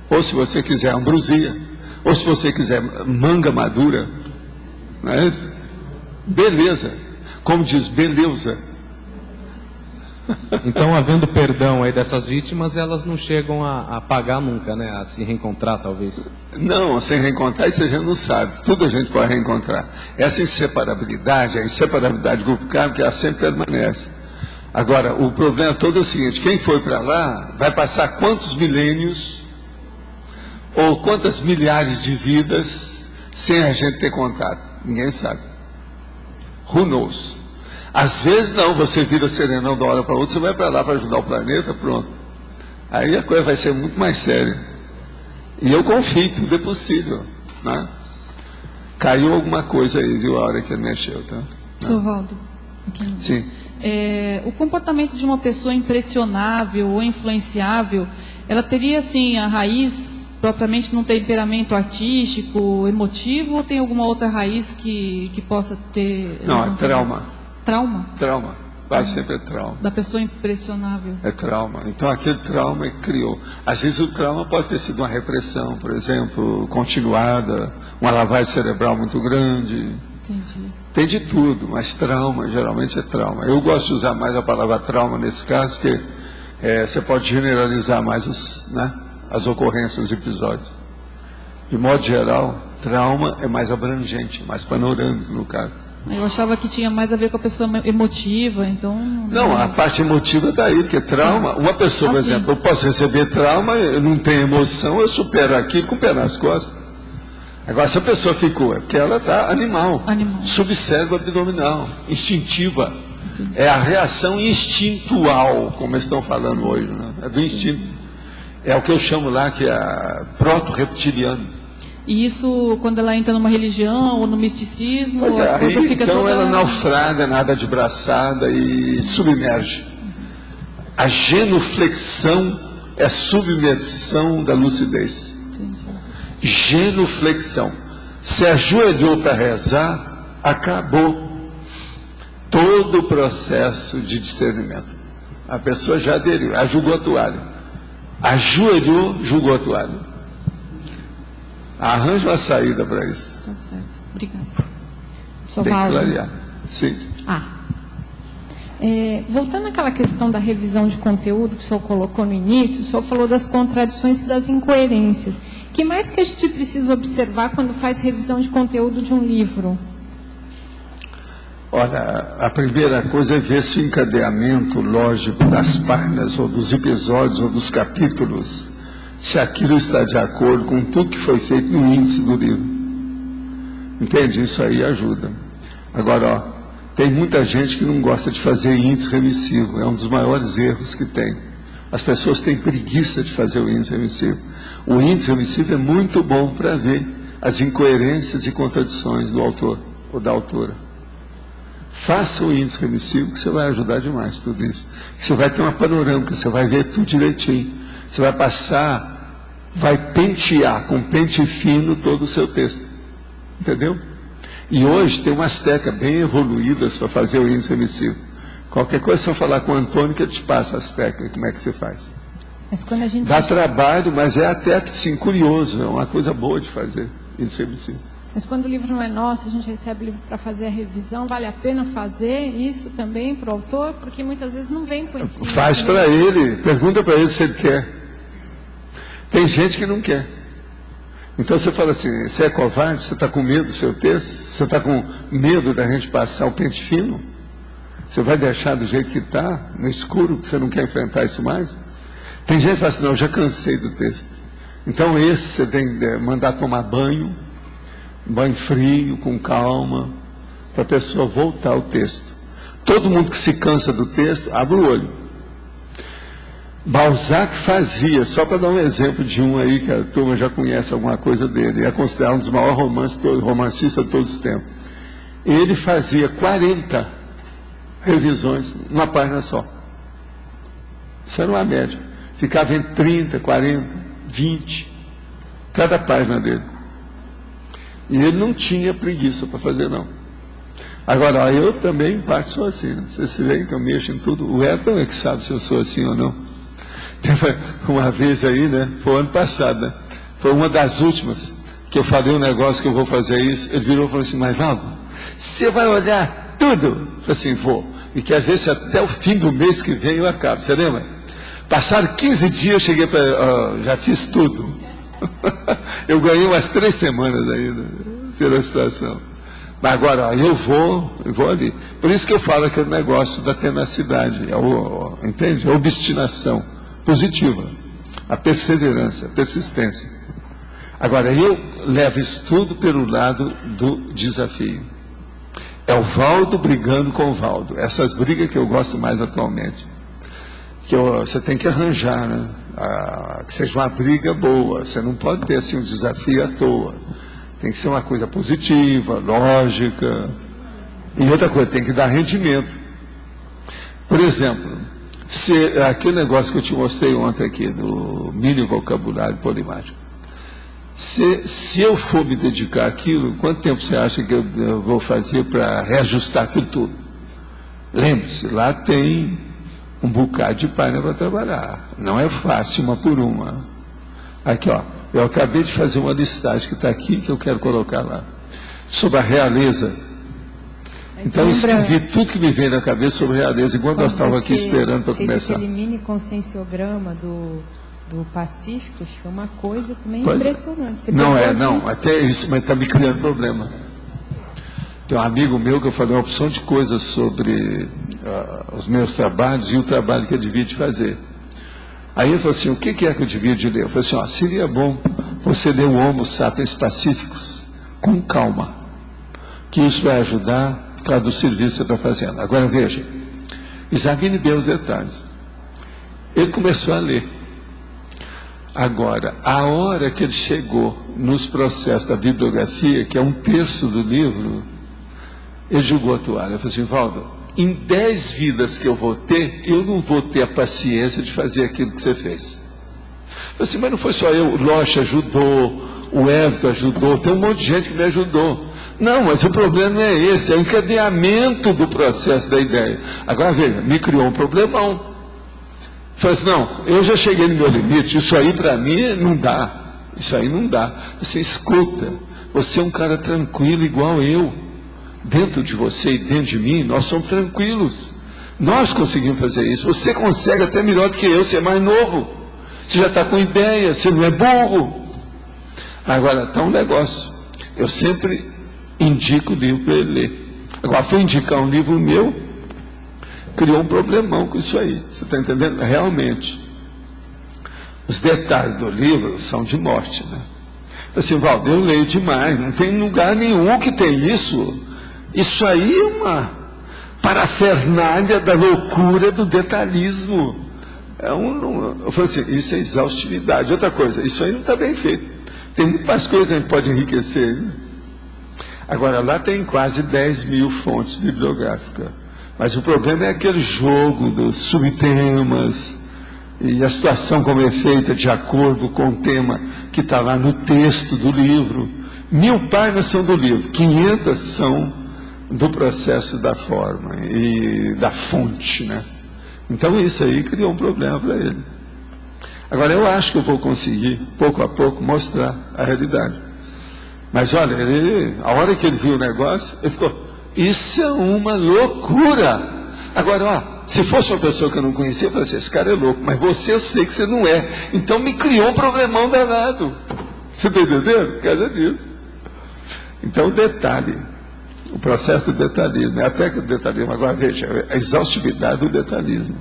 Ou se você quiser ambrosia. Ou se você quiser manga madura. Não é isso? Beleza. Como diz, beleza. Então, havendo perdão aí dessas vítimas, elas não chegam a pagar nunca, né? A se reencontrar, talvez. Não, sem reencontrar, isso a gente não sabe. Tudo a gente pode reencontrar. Essa inseparabilidade, a inseparabilidade do grupo kármico, ela sempre permanece. Agora, o problema todo é o seguinte: quem foi para lá vai passar quantos milênios ou quantas milhares de vidas sem a gente ter contato? Ninguém sabe. Who knows? Às vezes não, você vira serenão de uma hora para outra, você vai para lá para ajudar o planeta, pronto. Aí a coisa vai ser muito mais séria. E eu confio, tudo é possível, né? Caiu alguma coisa aí, viu, a hora que ele mexeu, tá? Sr. Valdo. Sim. O comportamento de uma pessoa impressionável ou influenciável, ela teria, assim, a raiz propriamente num temperamento artístico, emotivo, ou tem alguma outra raiz que possa ter... Não, é trauma. Trauma? Trauma. Quase sempre é trauma. Da pessoa impressionável. É trauma. Então, aquele trauma que criou. Às vezes o trauma pode ter sido uma repressão, por exemplo, continuada, uma lavagem cerebral muito grande. Entendi. Tem de tudo, mas trauma, geralmente é trauma. Eu gosto de usar mais a palavra trauma nesse caso, porque você pode generalizar mais as ocorrências, os episódios. De modo geral, trauma é mais abrangente, mais panorâmico no caso. Eu achava que tinha mais a ver com a pessoa emotiva, então... Não, a parte emotiva está aí, porque trauma... Uma pessoa, por exemplo, eu posso receber trauma, eu não tenho emoção, eu supero aquilo com o pé nas costas. Agora, se a pessoa ficou, é porque ela está animal. Subcérebro abdominal, instintiva. É a reação instintual, como eles estão falando hoje, né? É do instinto. É o que eu chamo lá, que é proto-reptiliano. E isso, quando ela entra numa religião ou no misticismo, pois a coisa fica então toda... ela naufraga, nada de braçada e submerge. A genuflexão é submersão da lucidez. Entendi. Genuflexão. Se ajoelhou para rezar, acabou todo o processo de discernimento. A pessoa já aderiu, julgou a toalha. Ajoelhou, julgou a toalha. Arranja uma saída para isso. Tá certo. Obrigada. Tem que clarear. Sim. Voltando àquela questão da revisão de conteúdo que o senhor colocou no início, o senhor falou das contradições e das incoerências. O que mais que a gente precisa observar quando faz revisão de conteúdo de um livro? Olha, a primeira coisa é ver se o encadeamento lógico das páginas, ou dos episódios, ou dos capítulos, se aquilo está de acordo com tudo que foi feito no índice do livro. Entende? Isso aí ajuda. Agora, ó, tem muita gente que não gosta de fazer índice remissivo, é um dos maiores erros que tem. As pessoas têm preguiça de fazer o índice remissivo. O índice remissivo é muito bom para ver as incoerências e contradições do autor ou da autora. Faça o índice remissivo que você vai ajudar demais tudo isso. Você vai ter uma panorâmica, você vai ver tudo direitinho. Você vai passar, vai pentear com pente fino todo o seu texto. Entendeu? E hoje tem umas técnicas bem evoluídas para fazer o índice remissivo. Qualquer coisa, se eu falar com o Antônio, que ele te passa as técnicas, como é que você faz. Mas quando a gente... Dá trabalho, mas é até assim, curioso, é uma coisa boa de fazer, índice remissivo. Mas quando o livro não é nosso, a gente recebe o livro para fazer a revisão, vale a pena fazer isso também para o autor? Porque muitas vezes não vem com esse... Faz para ele, pergunta para ele se ele quer. Tem gente que não quer. Então você fala assim, você é covarde, você está com medo do seu texto? Você está com medo da gente passar o pente fino? Você vai deixar do jeito que está, no escuro, que você não quer enfrentar isso mais? Tem gente que fala assim, não, eu já cansei do texto. Então esse você tem que mandar tomar banho frio, com calma, para a pessoa voltar ao texto. Todo mundo que se cansa do texto, abre o olho. Balzac fazia, só para dar um exemplo de um aí, que a turma já conhece alguma coisa dele, é considerado um dos maiores romancistas de todos os tempos. Ele fazia 40 revisões numa página só. Isso era uma média. Ficava em 30, 40, 20, cada página dele. E ele não tinha preguiça para fazer, não. Agora, eu também, em parte, sou assim. Né? Vocês se veem que eu mexo em tudo. O Edson é que sabe se eu sou assim ou não. Teve uma vez aí, né? Foi o ano passado, né? Foi uma das últimas que eu falei um negócio que eu vou fazer isso. Ele virou e falou assim, mas Valdo, você vai olhar tudo? Eu falei assim, vou. E que às vezes até o fim do mês que vem eu acabo. Você lembra? Passaram 15 dias, eu cheguei para... já fiz tudo. Eu ganhei umas 3 semanas ainda pela situação. Mas agora, eu vou ali. Por isso que eu falo aquele negócio da tenacidade, entende? A obstinação positiva, a perseverança, a persistência. Agora, eu levo isso tudo pelo lado do desafio. É o Valdo brigando com o Valdo. Essas brigas que eu gosto mais atualmente. Que você tem que arranjar, né? Que seja uma briga boa. Você não pode ter assim um desafio à toa. Tem que ser uma coisa positiva, lógica. E outra coisa, tem que dar rendimento. Por exemplo, aquele negócio que eu te mostrei ontem aqui, do mini vocabulário polimático. Se eu for me dedicar àquilo, quanto tempo você acha que eu vou fazer para reajustar aquilo tudo? Lembre-se, lá tem um bocado de página para trabalhar. Não é fácil, uma por uma. Aqui, ó. Eu acabei de fazer uma listagem que está aqui, que eu quero colocar lá. Sobre a realeza. Então eu escrevi tudo que me veio na cabeça sobre a realeza, enquanto nós estávamos aqui esperando para começar. Aquele mini conscienciograma do Pacífico, foi uma coisa também impressionante. Você não, até isso, mas está me criando problema. Tem um amigo meu que eu falei uma opção de coisas sobre os meus trabalhos e o trabalho que eu devia de fazer. Aí ele falou assim, o que é que eu devia de ler? Eu falei assim, seria bom você ler o Homo Sapiens Pacíficos com calma, que isso vai ajudar por causa do serviço que você está fazendo. Agora veja, examine bem os detalhes. Ele começou a ler. Agora, a hora que ele chegou nos processos da bibliografia, que é 1/3 do livro, ele jogou a toalha. Eu falei assim, Valdo, em 10 vidas que eu vou ter, eu não vou ter a paciência de fazer aquilo que você fez. Eu falei assim, mas não foi só eu, o Loche ajudou, o Everton ajudou, tem um monte de gente que me ajudou. Não, mas o problema não é esse, é o encadeamento do processo da ideia. Agora veja, me criou um problemão. Eu falei assim, não, eu já cheguei no meu limite, isso aí para mim não dá. Isso aí não dá. Você escuta, você é um cara tranquilo igual eu. Dentro de você e dentro de mim, nós somos tranquilos. Nós conseguimos fazer isso. Você consegue até melhor do que eu, você é mais novo. Você já está com ideia, você não é burro. Agora, está um negócio. Eu sempre indico o livro para ele ler. Agora, fui indicar um livro meu, criou um problemão com isso aí. Você está entendendo? Realmente. Os detalhes do livro são de morte, né? Assim, Valdo, eu leio demais, não tem lugar nenhum que tem isso. Isso aí é uma parafernália da loucura do detalhismo. Eu falo assim, isso é exaustividade. Outra coisa, isso aí não está bem feito. Tem muito mais coisa que a gente pode enriquecer, né? Agora, lá tem quase 10 mil fontes bibliográficas. Mas o problema é aquele jogo dos subtemas e a situação como é feita de acordo com o tema que está lá no texto do livro. 1000 páginas são do livro, 500 são do processo da forma e da fonte, né? Então isso aí criou um problema para ele. Agora eu acho que eu vou conseguir, pouco a pouco, mostrar a realidade. Mas olha, a hora que ele viu o negócio, ele ficou, isso é uma loucura. Agora, ó, se fosse uma pessoa que eu não conhecia, eu falei assim, esse cara é louco, mas você eu sei que você não é. Então me criou um problemão danado. Você está entendendo? Por causa disso. Então, detalhe. O processo do detalhismo, é a técnica do detalhismo. Agora, veja, a exaustividade do detalhismo.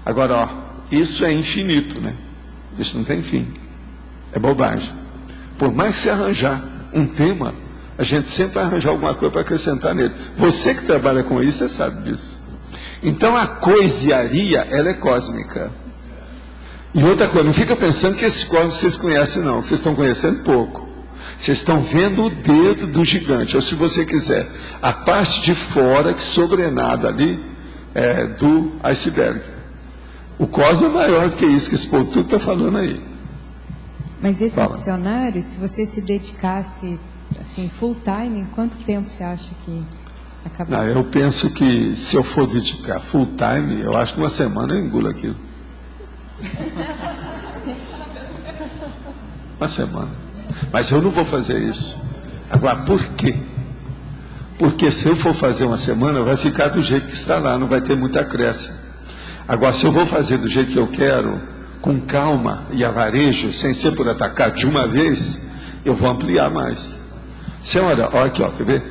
Agora, ó, isso é infinito, né? Isso não tem fim. É bobagem. Por mais que você arranjar um tema, a gente sempre vai arranjar alguma coisa para acrescentar nele. Você que trabalha com isso, você sabe disso. Então, a coisiaria, ela é cósmica. E outra coisa, não fica pensando que esses cosmos vocês conhecem, não. Vocês estão conhecendo pouco. Vocês estão vendo o dedo do gigante, ou se você quiser, a parte de fora que sobrenada ali do iceberg. O cosmos é maior do que isso que esse povo tudo está falando aí. Mas esse dicionário, se você se dedicasse assim, full time, quanto tempo você acha que acabaria? Eu penso que se eu for dedicar full time, eu acho que uma semana eu engulo aquilo. Uma semana. Mas eu não vou fazer isso. Agora, por quê? Porque se eu for fazer uma semana, vai ficar do jeito que está lá, não vai ter muita acréscimo. Agora, se eu vou fazer do jeito que eu quero, com calma e avarejo, sem ser por atacar de uma vez, eu vou ampliar mais. Senhora, olha aqui, ó, quer ver?